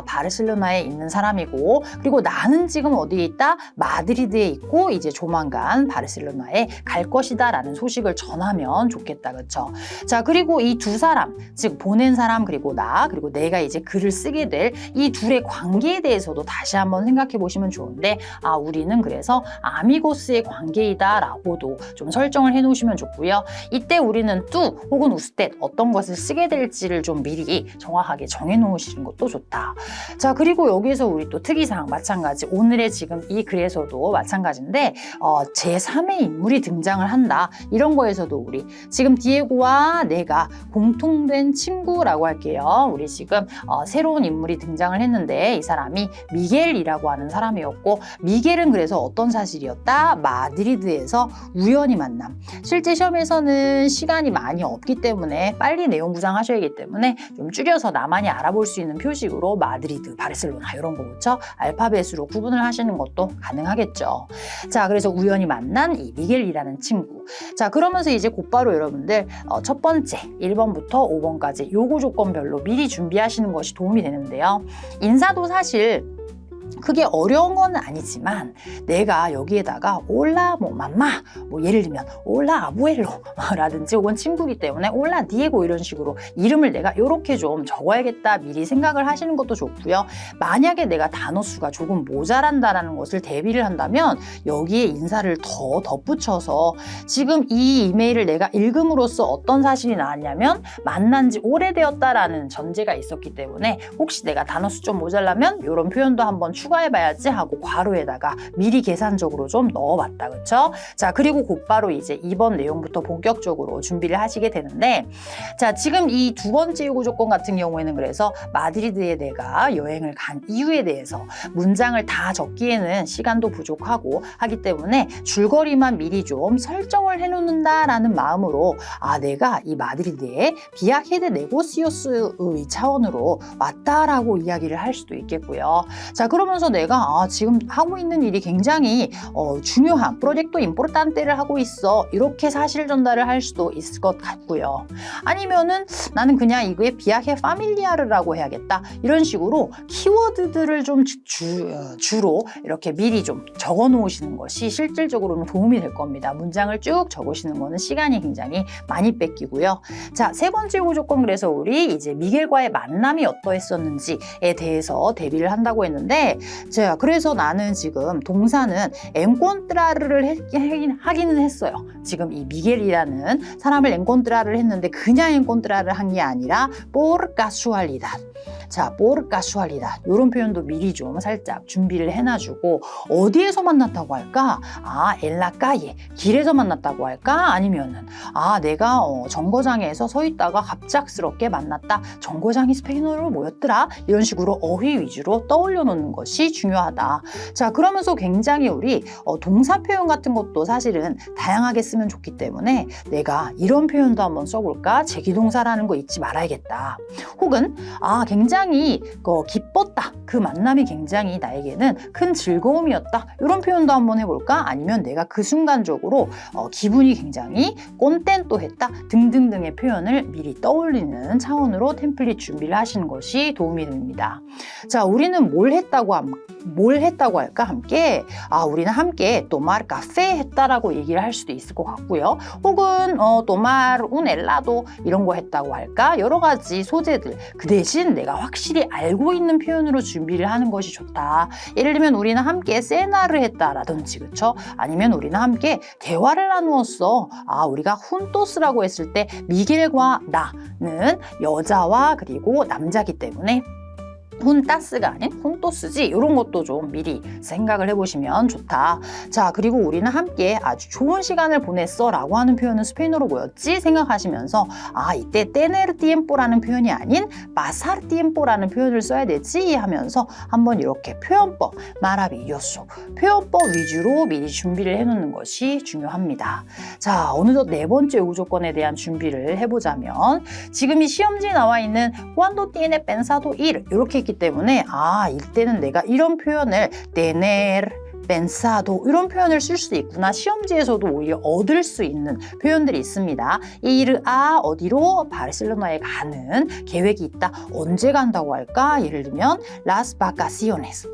바르셀로나에 있는 사람이고, 그리고 나는 지금 어디에 있다? 마드리드에 있고 이제 조만간 바르셀로나에 갈 것이다 라는 소식을 전하면 좋겠다. 그렇죠? 자, 그리고 이 두 사람, 즉 보낸 사람 그리고 나, 그리고 내가 이제 글을 쓰게 될 이 둘의 관계에 대해서도 다시 한번 생각해 보시면 좋은데, 우리는 그래서 아미고스의 사이의 관계이다라고도 좀 설정을 해놓으시면 좋고요. 이때 우리는 뚜 혹은 usted 어떤 것을 쓰게 될지를 좀 미리 정확하게 정해놓으시는 것도 좋다. 자, 그리고 여기서 우리 또 특이사항 마찬가지. 오늘의 지금 이 글에서도 마찬가지인데 제3의 인물이 등장을 한다. 이런 거에서도 우리 지금 디에고와 내가 공통된 친구라고 할게요. 우리 지금 새로운 인물이 등장을 했는데 이 사람이 미겔이라고 하는 사람이었고, 미겔은 그래서 어떤 사실이었다? 마드리드에서 우연히 만남. 실제 시험에서는 시간이 많이 없기 때문에 빨리 내용 구상하셔야기 때문에 좀 줄여서 나만이 알아볼 수 있는 표식으로 마드리드, 바르셀로나 이런 거 그렇죠? 알파벳으로 구분을 하시는 것도 가능하겠죠. 자, 그래서 우연히 만난 이 미겔이라는 친구. 자, 그러면서 이제 곧바로 여러분들 첫 번째 1번부터 5번까지 요구 조건별로 미리 준비하시는 것이 도움이 되는데요. 인사도 사실 크게 어려운 건 아니지만 내가 여기에다가 올라 맘마 예를 들면 올라 아부엘로 라든지 혹은 친구이기 때문에 올라 디에고 이런 식으로 이름을 내가 이렇게 좀 적어야겠다 미리 생각을 하시는 것도 좋고요. 만약에 내가 단어 수가 조금 모자란다라는 것을 대비를 한다면 여기에 인사를 더 덧붙여서 지금 이 이메일을 내가 읽음으로써 어떤 사실이 나왔냐면 만난 지 오래되었다라는 전제가 있었기 때문에 혹시 내가 단어 수 좀 모자라면 이런 표현도 한번 추가해봐야지 하고 괄호에다가 미리 계산적으로 좀 넣어봤다. 그쵸? 자, 그리고 곧바로 이제 2번 내용부터 본격적으로 준비를 하시게 되는데, 자, 지금 이 두 번째 요구 조건 같은 경우에는 그래서 마드리드에 내가 여행을 간 이유에 대해서 문장을 다 적기에는 시간도 부족하고 하기 때문에 줄거리만 미리 좀 설정을 해놓는다라는 마음으로 내가 이 마드리드에 비아헤드 네고시오스의 차원으로 왔다라고 이야기를 할 수도 있겠고요. 자, 그러면서 내가 지금 하고 있는 일이 굉장히 중요한 프로젝트 임포르탄테를 하고 있어 이렇게 사실 전달을 할 수도 있을 것 같고요. 아니면은 나는 그냥 이거에 비아헤 파밀리아르라고 해야겠다 이런 식으로 키워드들을 좀 주로 이렇게 미리 좀 적어 놓으시는 것이 실질적으로는 도움이 될 겁니다. 문장을 쭉 적으시는 거는 시간이 굉장히 많이 뺏기고요. 자, 세 번째 요구 조건, 그래서 우리 이제 미겔과의 만남이 어떠했었는지에 대해서 대비를 한다고 했는데, 자, 그래서 나는 지금 동사는 엔콘트라르를 하기는 했어요. 지금 이 미겔이라는 사람을 엔콘트라를 했는데 그냥 엔콘트라를 한 게 아니라 por casualidad. 자, por casualidad 이런 표현도 미리 좀 살짝 준비를 해놔주고, 어디에서 만났다고 할까? en la calle 길에서 만났다고 할까? 아니면은 내가 정거장에서 서 있다가 갑작스럽게 만났다. 정거장이 스페인어로 뭐였더라? 이런 식으로 어휘 위주로 떠올려 놓는 것이 중요하다. 자, 그러면서 굉장히 우리 동사 표현 같은 것도 사실은 다양하게 쓰면 좋기 때문에 내가 이런 표현도 한번 써볼까? 제기동사라는 거 잊지 말아야겠다. 혹은 굉장히 기뻤다. 그 만남이 굉장히 나에게는 큰 즐거움이었다. 이런 표현도 한번 해볼까? 아니면 내가 그 순간적으로 기분이 굉장히 꼰텐또했다 등등등의 표현을 미리 떠올리는 차원으로 템플릿 준비를 하시는 것이 도움이 됩니다. 자, 우리는 뭘 했다고 할까? 함께 우리는 함께 tomar café 했다라고 얘기를 할 수도 있을 것 같고요. 혹은 tomar un helado 이런 거 했다고 할까? 여러 가지 소재들. 그 대신 내가 확실히 알고 있는 표현으로 준비를 하는 것이 좋다. 예를 들면 우리는 함께 세나를 했다라든지, 그쵸? 아니면 우리는 함께 대화를 나누었어. 우리가 훈토스라고 했을 때 미겔과 나는 여자와 그리고 남자기 때문에 훈따스가 아닌 훈토스지, 이런 것도 좀 미리 생각을 해보시면 좋다. 자, 그리고 우리는 함께 아주 좋은 시간을 보냈어 라고 하는 표현은 스페인어로 뭐였지? 생각하시면서 이때 tener tiempo라는 표현이 아닌 pasar tiempo라는 표현을 써야 되지 하면서 한번 이렇게 표현법, maravilloso 표현법 위주로 미리 준비를 해놓는 것이 중요합니다. 자, 어느덧 네 번째 요구 조건에 대한 준비를 해보자면, 지금 이 시험지에 나와 있는 cuando tiene pensado ir 이렇게 했기 때문에 이때는 내가 이런 표현을 tener pensado 이런 표현을 쓸 수도 있구나. 시험지에서도 오히려 얻을 수 있는 표현들이 있습니다. ir 어디로? 바르셀로나에 가는 계획이 있다. 언제 간다고 할까? 예를 들면 las vacaciones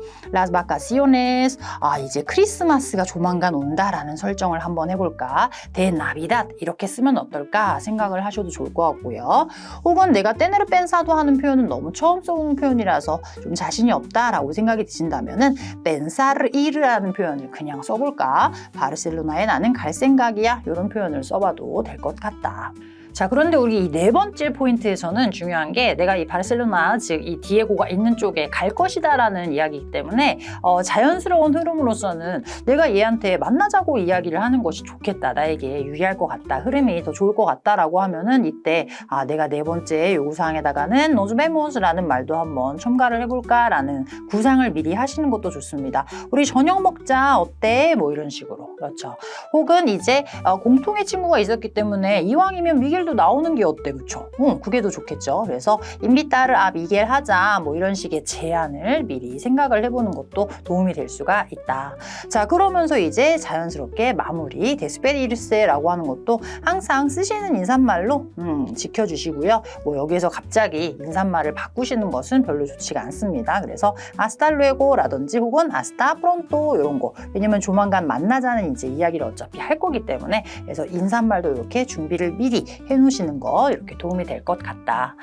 이제 크리스마스가 조만간 온다라는 설정을 한번 해볼까? de navidad 이렇게 쓰면 어떨까 생각을 하셔도 좋을 것 같고요. 혹은 내가 tener pensado 하는 표현은 너무 처음 써보는 표현이라서 좀 자신이 없다라고 생각이 드신다면은 pensar ir라는 ir라는 표현을 그냥 써볼까? 바르셀로나에 나는 갈 생각이야. 이런 표현을 써봐도 될 것 같다. 자, 그런데 우리 이 네 번째 포인트에서는 중요한 게 내가 이 바르셀로나, 즉 이 디에고가 있는 쪽에 갈 것이다 라는 이야기이기 때문에 자연스러운 흐름으로서는 내가 얘한테 만나자고 이야기를 하는 것이 좋겠다, 나에게 유리할 것 같다, 흐름이 더 좋을 것 같다라고 하면은 이때 내가 네 번째 요구사항에다가는 노즈베모스라는 말도 한번 첨가를 해볼까 라는 구상을 미리 하시는 것도 좋습니다. 우리 저녁 먹자, 어때? 뭐 이런 식으로. 그렇죠. 혹은 이제 공통의 친구가 있었기 때문에 이왕이면 미겔도 나오는 게 어때? 그쵸? 그게 더 좋겠죠. 그래서 인비타를 미겔 하자, 뭐 이런 식의 제안을 미리 생각을 해보는 것도 도움이 될 수가 있다. 자, 그러면서 이제 자연스럽게 마무리, 데스페디르세라고 하는 것도 항상 쓰시는 인사말로 지켜주시고요. 뭐 여기에서 갑자기 인사말을 바꾸시는 것은 별로 좋지가 않습니다. 그래서 아스탈루에고라든지 혹은 아스타 프론토 이런 거, 왜냐면 조만간 만나자는 이제 이야기를 어차피 할 거기 때문에, 그래서 인사말도 이렇게 준비를 미리 해놓으시는 거 이렇게 도움이 될 것 같다.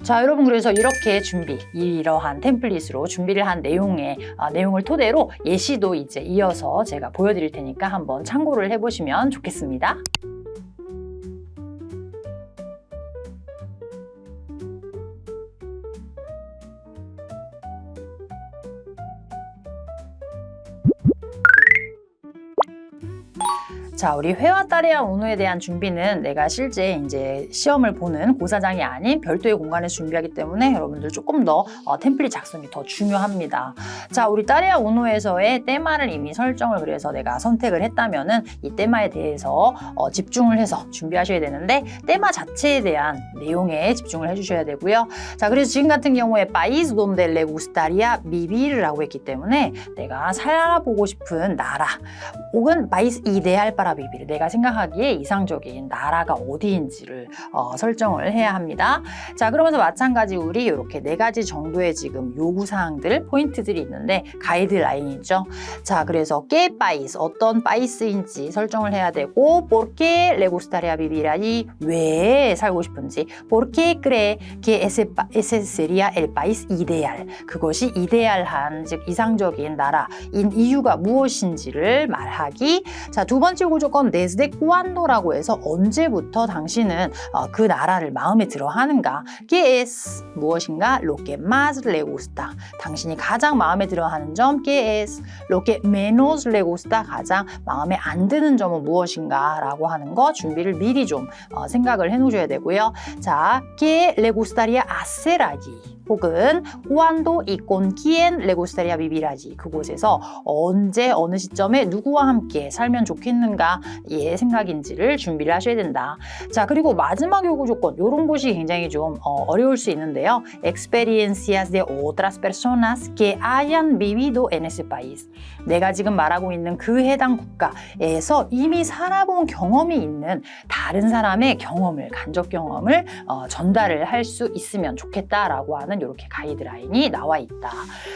자, 여러분, 그래서 이렇게 이러한 템플릿으로 준비를 한 내용을 토대로 예시도 이제 이어서 제가 보여드릴 테니까 한번 참고를 해보시면 좋겠습니다. 자, 우리 회화 따레아 우노에 대한 준비는 내가 실제 이제 시험을 보는 고사장이 아닌 별도의 공간에서 준비하기 때문에 여러분들 조금 더 템플릿 작성이 더 중요합니다. 자, 우리 따레아 우노에서의 테마를 이미 설정을 그래서 내가 선택을 했다면은 이 테마에 대해서 집중을 해서 준비하셔야 되는데, 테마 자체에 대한 내용에 집중을 해주셔야 되고요. 자, 그래서 지금 같은 경우에 país donde le gustaría vivir라고 했기 때문에 내가 살아보고 싶은 나라 혹은 país ideal para vivir, 내가 생각하기에 이상적인 나라가 어디인지를 설정을 해야 합니다. 자, 그러면서 마찬가지 우리 이렇게 네 가지 정도의 지금 요구사항들, 포인트들이 있는데 가이드라인이죠. 자, 그래서 qué país, 어떤 país인지 설정을 해야 되고, por qué le gustaría vivir allí, 왜 살고 싶은지, por qué cree que ese sería el país ideal, 그것이 이데알한, 즉 이상적인 나라인 이유가 무엇인지를 말하기. 자, 두 번째 조건 desde cuándo라고 해서 언제부터 당신은 그 나라를 마음에 들어 하는가. ¿Qué es? 무엇인가? Lo que más le gusta. 당신이 가장 마음에 들어 하는 점. ¿Qué es? Lo que menos le gusta. 가장 마음에 안 드는 점은 무엇인가? 라고 하는 거 준비를 미리 좀 생각을 해 놓으셔야 되고요. 자, ¿Qué le gustaría hacer allí? 혹은 cuándo y con quién le gustaría vivir allí. 그곳에서 언제, 어느 시점에 누구와 함께 살면 좋겠는가 의 생각인지를 준비를 하셔야 된다. 자, 그리고 마지막 요구 조건, 이런 것이 굉장히 좀 어려울 수 있는데요. experiencias de otras personas que hayan vivido en ese país. 내가 지금 말하고 있는 그 해당 국가에서 이미 살아본 경험이 있는 다른 사람의 경험을, 간접 경험을 전달을 할 수 있으면 좋겠다라고 하는 이렇게 가이드라인이 나와 있다.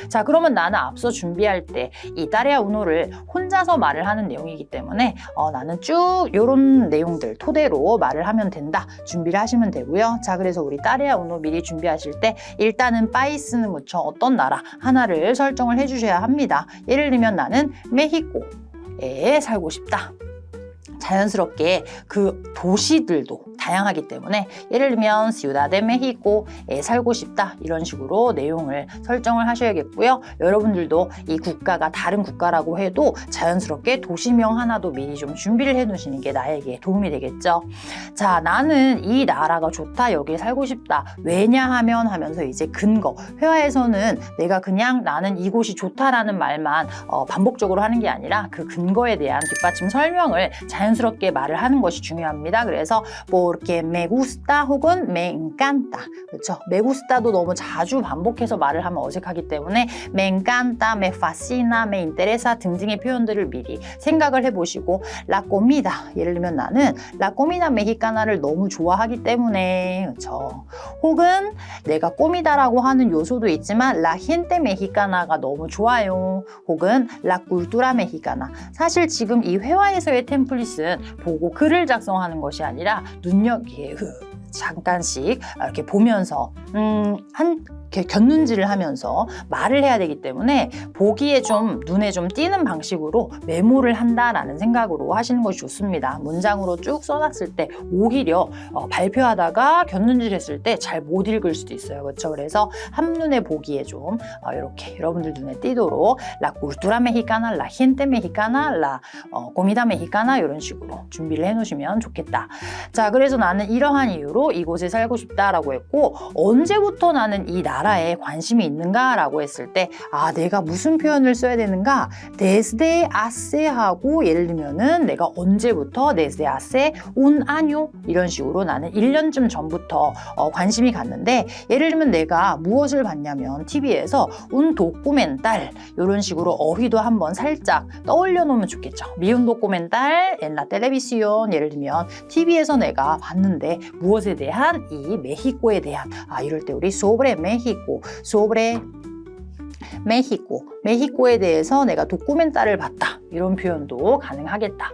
자, 그러면 나는 앞서 준비할 때 이 따레아 우노를 혼자서 말을 하는 내용이기 때문에 나는 쭉 이런 내용들 토대로 말을 하면 된다. 준비를 하시면 되고요. 자, 그래서 우리 따레아 우노 미리 준비하실 때 일단은 파이스는 무쳐 어떤 나라 하나를 설정을 해주셔야 합니다. 예를 들면 나는 메히코에 살고 싶다. 자연스럽게 그 도시들도 다양하기 때문에 예를 들면 시우다 데 메히코에 살고 싶다, 이런 식으로 내용을 설정을 하셔야겠고요. 여러분들도 이 국가가 다른 국가라고 해도 자연스럽게 도시명 하나도 미리 좀 준비를 해 두시는 게 나에게 도움이 되겠죠. 자, 나는 이 나라가 좋다, 여기에 살고 싶다. 왜냐하면 하면서 이제 근거, 회화에서는 내가 그냥 나는 이곳이 좋다라는 말만 반복적으로 하는 게 아니라 그 근거에 대한 뒷받침 설명을 자연스럽게 말을 하는 것이 중요합니다. 그래서 porque me gusta 혹은 me encanta, 그렇죠? me gusta도 너무 자주 반복해서 말을 하면 어색하기 때문에 me encanta, me fascina, me interesa 등등의 표현들을 미리 생각을 해보시고, la comida, 예를 들면 나는 la comida mexicana를 너무 좋아하기 때문에, 그렇죠? 혹은 내가 com이다라고 하는 요소도 있지만 la gente mexicana가 너무 좋아요. 혹은 la cultura mexicana. 사실 지금 이 회화에서의 템플릿은 보고 글을 작성하는 것이 아니라 잠깐씩 이렇게 보면서 이렇게 곁눈질을 하면서 말을 해야 되기 때문에 보기에 좀 눈에 좀 띄는 방식으로 메모를 한다라는 생각으로 하시는 것이 좋습니다. 문장으로 쭉 써놨을 때 오히려 발표하다가 곁눈질 했을 때 잘 못 읽을 수도 있어요. 그렇죠? 그래서 한눈에 보기에 좀 이렇게 여러분들 눈에 띄도록 La cultura mexicana, la gente mexicana, la comida mexicana 이런 식으로 준비를 해놓으시면 좋겠다. 자, 그래서 나는 이러한 이유로 이곳에 살고 싶다라고 했고 언제부터 나는 이 나라에 관심이 있는가라고 했을 때 내가 무슨 표현을 써야 되는가? desde hace 하고 예를 들면은 내가 언제부터 desde hace un año 이런 식으로 나는 1년쯤 전부터 관심이 갔는데 예를 들면 내가 무엇을 봤냐면 TV에서 un documental 이런 식으로 어휘도 한번 살짝 떠올려 놓으면 좋겠죠. un documental en la televisión 예를 들면 TV에서 내가 봤는데 무엇에 대한 이 메히코에 대한 이럴 때 우리 sobre México, sobre 메히코에 대해서 내가 도쿠멘탈을 봤다. 이런 표현도 가능하겠다.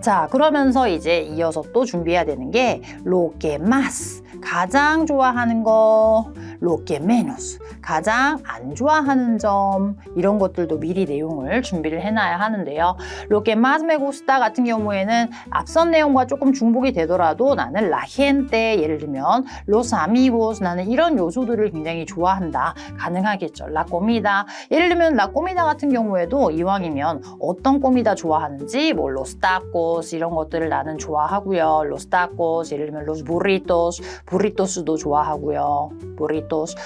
자, 그러면서 이제 이어서 또 준비해야 되는 게 lo que más, 가장 좋아하는 거, lo que menos, 가장 안 좋아하는 점 이런 것들도 미리 내용을 준비를 해놔야 하는데요. lo que más me gusta 같은 경우에는 앞선 내용과 조금 중복이 되더라도 나는 la gente, 예를 들면 los amigos, 나는 이런 요소들을 굉장히 좋아한다. 가능하겠죠. la comida, 예를 들면 la comida 같은 경우에도 이왕이면 어떤 comida 좋아하는지 뭐 los tacos 이런 것들을 나는 좋아하고요. los tacos, 예를 들면 los burritos도 좋아하고요. burritos,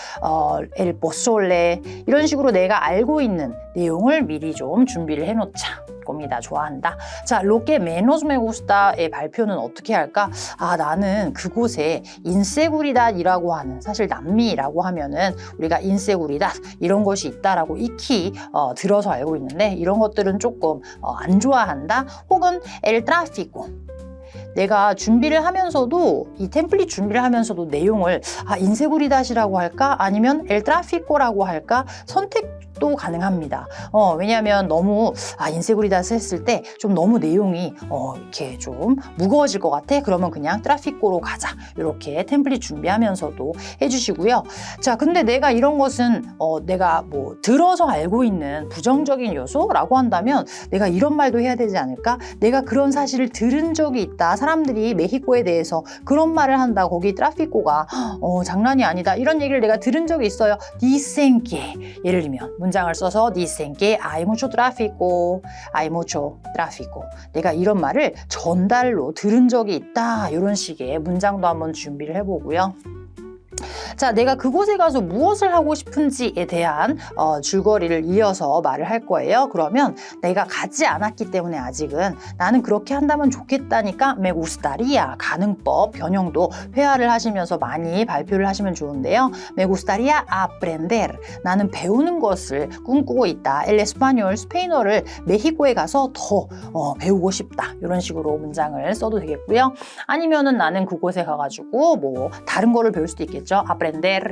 el pozole 이런 식으로 내가 알고 있는 내용을 미리 좀 준비를 해놓자. comida 좋아한다. 자, lo que menos me gusta의 발표는 어떻게 할까? 나는 그곳에 inseguridad이라고 하는 사실 남미라고 하면은 우리가 inseguridad 이런 것이 있다라고 익히 들어서 알고 있는데 이런 것들은 조금 안 좋아한다. 혹은 el tráfico. 내가 준비를 하면서도 이 템플릿 준비를 하면서도 내용을 인세구리닷이라고 할까 아니면 엘 트라피코라고 할까 선택도 가능합니다. 왜냐하면 너무 인세구리닷을 했을 때 좀 너무 내용이 이렇게 좀 무거워질 것 같아. 그러면 그냥 트라피코로 가자. 이렇게 템플릿 준비하면서도 해주시고요. 자, 근데 내가 이런 것은 내가 뭐 들어서 알고 있는 부정적인 요소라고 한다면 내가 이런 말도 해야 되지 않을까? 내가 그런 사실을 들은 적이 있다. 사람들이 메히코에 대해서 그런 말을 한다. 거기 트라피코가 장난이 아니다. 이런 얘기를 내가 들은 적이 있어요. dicen que 예를 들면 문장을 써서 dicen que hay mucho tráfico, hay mucho tráfico. 내가 이런 말을 전달로 들은 적이 있다. 이런 식의 문장도 한번 준비를 해보고요. 자, 내가 그곳에 가서 무엇을 하고 싶은지에 대한 줄거리를 이어서 말을 할 거예요. 그러면 내가 가지 않았기 때문에 아직은 나는 그렇게 한다면 좋겠다니까 me gustaría 가능법 변형도 회화를 하시면서 많이 발표를 하시면 좋은데요. me gustaría aprender 나는 배우는 것을 꿈꾸고 있다. el español 스페인어를 메히코에 가서 더 배우고 싶다. 이런 식으로 문장을 써도 되겠고요. 아니면은 나는 그곳에 가가지고 뭐 다른 거를 배울 수도 있겠죠. aprender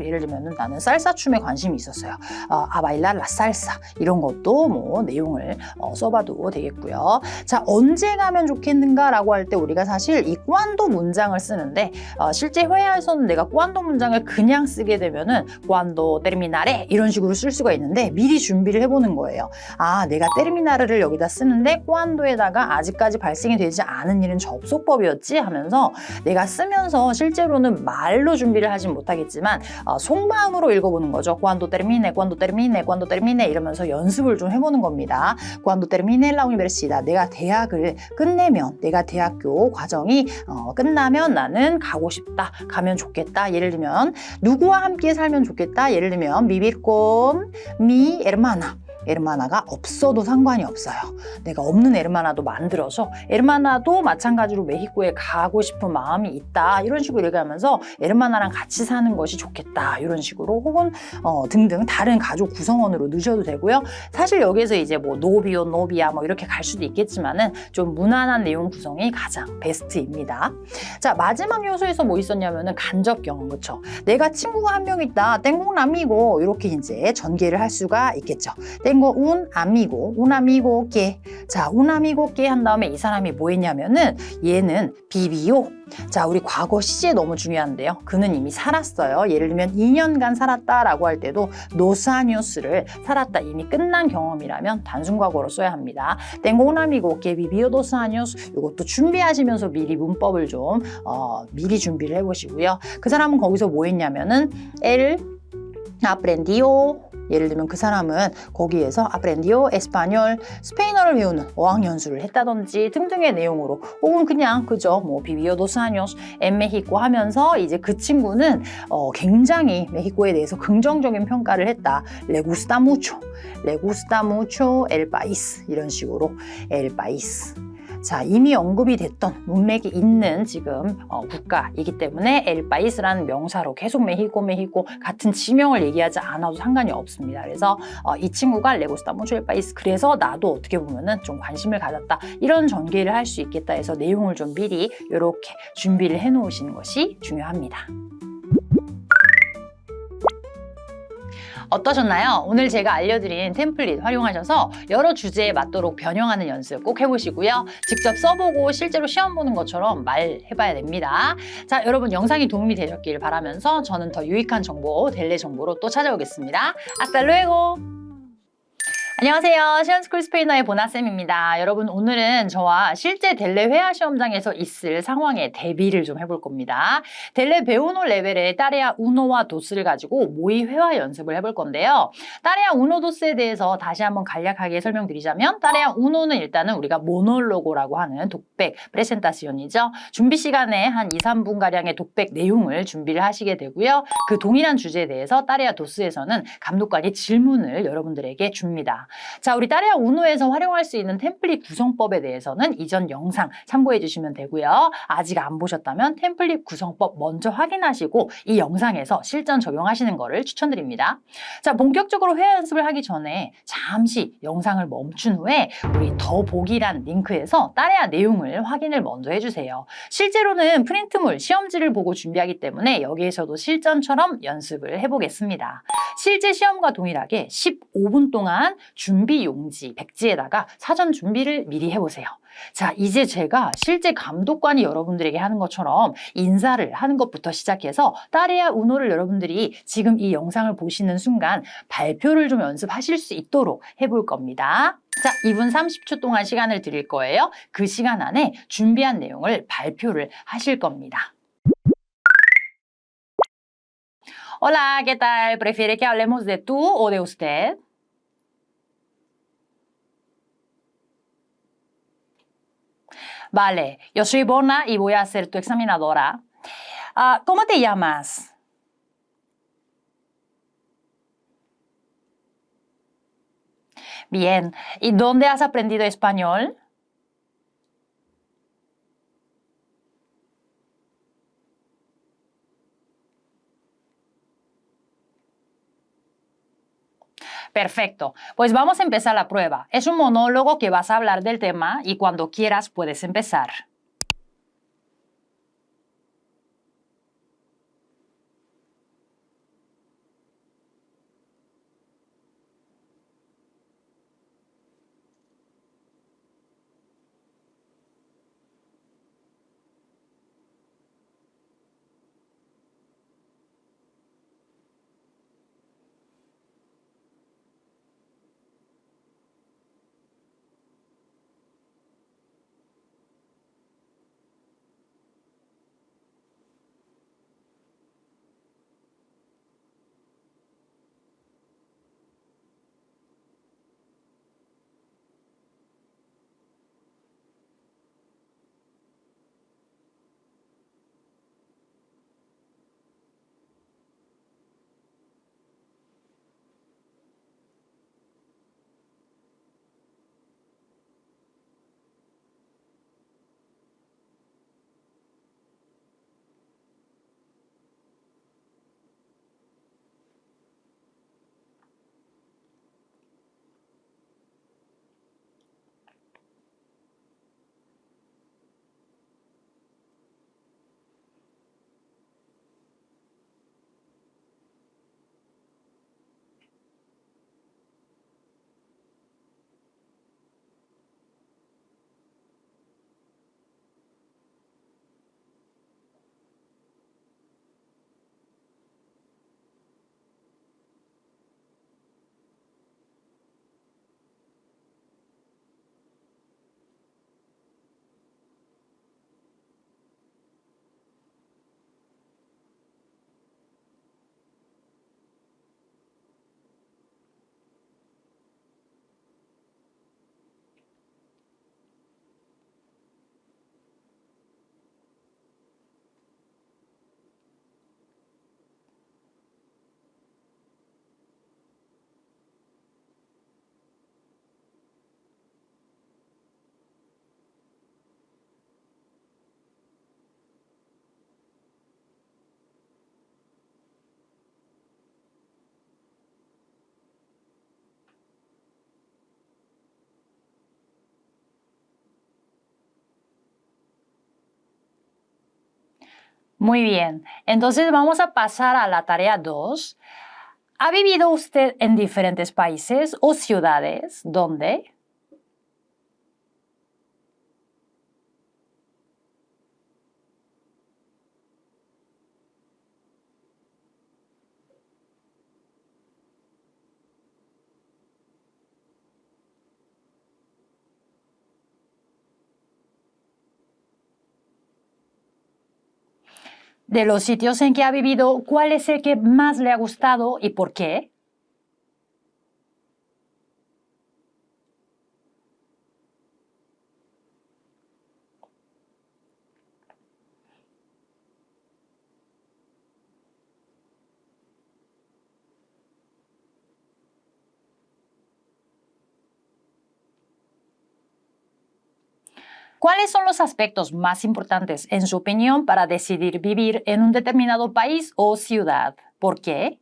예를 들면 나는 살사 춤에 관심이 있었어요. a bailar la salsa 이런 것도 뭐 내용을 써봐도 되겠고요. 자, 언제 가면 좋겠는가라고 할 때 우리가 사실 이 cuando 문장을 쓰는데 실제 회화에서는 내가 cuando 문장을 그냥 쓰게 되면은 cuando terminaré 이런 식으로 쓸 수가 있는데 미리 준비를 해보는 거예요. 내가 terminar를 여기다 쓰는데 cuando에다가 아직까지 발생이 되지 않은 일은 접속법이었지 하면서 내가 쓰면서 실제로는 말로 준비를 하진 못하겠지만 속마음으로 읽어보는 거죠. Cuando termine, cuando termine, cuando termine 이러면서 연습을 좀 해보는 겁니다. Cuando termine la universidad 내가 대학을 끝내면 내가 대학교 과정이 끝나면 나는 가고 싶다. 가면 좋겠다. 예를 들면 누구와 함께 살면 좋겠다. 예를 들면 vivir con mi hermana 에르마나가 없어도 상관이 없어요. 내가 없는 에르마나도 만들어서 에르마나도 마찬가지로 메히코에 가고 싶은 마음이 있다. 이런 식으로 얘기하면서 에르마나랑 같이 사는 것이 좋겠다. 이런 식으로 혹은 등등 다른 가족 구성원으로 넣으셔도 되고요. 사실 여기에서 이제 뭐 노비오, 노비아 뭐 이렇게 갈 수도 있겠지만은 좀 무난한 내용 구성이 가장 베스트입니다. 자, 마지막 요소에서 뭐 있었냐면은 간접 경험, 그렇죠? 내가 친구가 한 명 있다. 땡콩남이고 이렇게 이제 전개를 할 수가 있겠죠. tengo un amigo que. 자, un amigo que 한 다음에 이 사람이 뭐 했냐면은 얘는 비비오. 자, 우리 과거 시제 너무 중요한데요. 그는 이미 살았어요. 예를 들면 2년간 살았다라고 할 때도 dos años를 살았다, 이미 끝난 경험이라면 단순 과거로 써야 합니다. tengo un amigo que vivió dos años. 이것도 준비하시면서 미리 문법을 좀 미리 준비를 해보시고요. 그 사람은 거기서 뭐 했냐면은 él aprendió. 예를 들면 그 사람은 거기에서 aprendió español, 스페인어를 배우는 어학연수를 했다든지 등등의 내용으로, 혹은 그냥 그저 뭐 vivió dos años en México 하면서 이제 그 친구는 굉장히 메xi코에 대해서 긍정적인 평가를 했다. le gusta mucho el país, 이런 식으로 el país. 자, 이미 언급이 됐던 문맥이 있는 지금 국가이기 때문에 el país라는 명사로 계속 메xico 같은 지명을 얘기하지 않아도 상관이 없습니다. 그래서 이 친구가 le gusta mucho el país, 그래서 나도 어떻게 보면은 좀 관심을 가졌다, 이런 전개를 할 수 있겠다 해서 내용을 좀 미리 이렇게 준비를 해 놓으시는 것이 중요합니다. 어떠셨나요? 오늘 제가 알려드린 템플릿 활용하셔서 여러 주제에 맞도록 변형하는 연습 꼭 해보시고요. 직접 써보고 실제로 시험 보는 것처럼 말해봐야 됩니다. 자, 여러분 영상이 도움이 되셨길 바라면서 저는 더 유익한 정보, 델레 정보로 또 찾아오겠습니다. Hasta luego! 안녕하세요. 시원스쿨 스페인어의 보나쌤입니다. 여러분, 오늘은 저와 실제 델레 회화 시험장에서 있을 상황에 대비를 좀 해볼 겁니다. 델레 배우노 레벨의 따레아 우노와 도스를 가지고 모의 회화 연습을 해볼 건데요. 따레아 우노 도스에 대해서 다시 한번 간략하게 설명드리자면, 따레아 우노는 일단은 우리가 모놀로고라고 하는 독백, 프레센타시온이죠. 준비 시간에 한 2, 3분가량의 독백 내용을 준비를 하시게 되고요. 그 동일한 주제에 대해서 따레아 도스에서는 감독관이 질문을 여러분들에게 줍니다. 자, 우리 따레아 우노에서 활용할 수 있는 템플릿 구성법에 대해서는 이전 영상 참고해 주시면 되고요. 아직 안 보셨다면 템플릿 구성법 먼저 확인하시고 이 영상에서 실전 적용하시는 거를 추천드립니다. 자, 본격적으로 회화 연습을 하기 전에 잠시 영상을 멈춘 후에 우리 더 보기란 링크에서 따레아 내용을 확인을 먼저 해주세요. 실제로는 프린트물, 시험지를 보고 준비하기 때문에 여기에서도 실전처럼 연습을 해보겠습니다. 실제 시험과 동일하게 15분 동안 준비 용지, 백지에다가 사전 준비를 미리 해보세요. 자, 이제 제가 실제 감독관이 여러분들에게 하는 것처럼 인사를 하는 것부터 시작해서 따레아 우노를 여러분들이 지금 이 영상을 보시는 순간 발표를 좀 연습하실 수 있도록 해볼 겁니다. 자, 2분 30초 동안 시간을 드릴 거예요. 그 시간 안에 준비한 내용을 발표를 하실 겁니다. Hola, ¿qué tal? ¿Prefiere que hablemos de tú o de usted? Vale, yo soy Bona y voy a ser tu examinadora. ¿Cómo te llamas? Bien, ¿y dónde has aprendido español? Perfecto, pues vamos a empezar la prueba. Es un monólogo que vas a hablar del tema y cuando quieras puedes empezar. Muy bien. Entonces vamos a pasar a la tarea 2. ¿Ha vivido usted en diferentes países o ciudades? ¿Dónde? De los sitios en que ha vivido, ¿cuál es el que más le ha gustado y por qué? ¿Cuáles son los aspectos más importantes, en su opinión, para decidir vivir en un determinado país o ciudad? ¿Por qué?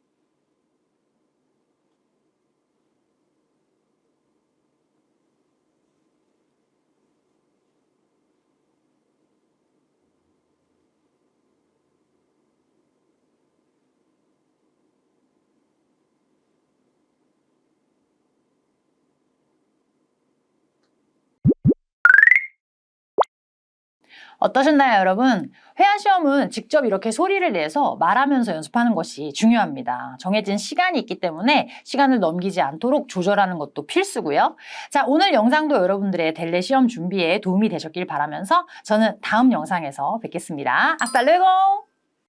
어떠셨나요, 여러분? 회화 시험은 직접 이렇게 소리를 내서 말하면서 연습하는 것이 중요합니다. 정해진 시간이 있기 때문에 시간을 넘기지 않도록 조절하는 것도 필수고요. 자, 오늘 영상도 여러분들의 델레 시험 준비에 도움이 되셨길 바라면서 저는 다음 영상에서 뵙겠습니다. Hasta luego!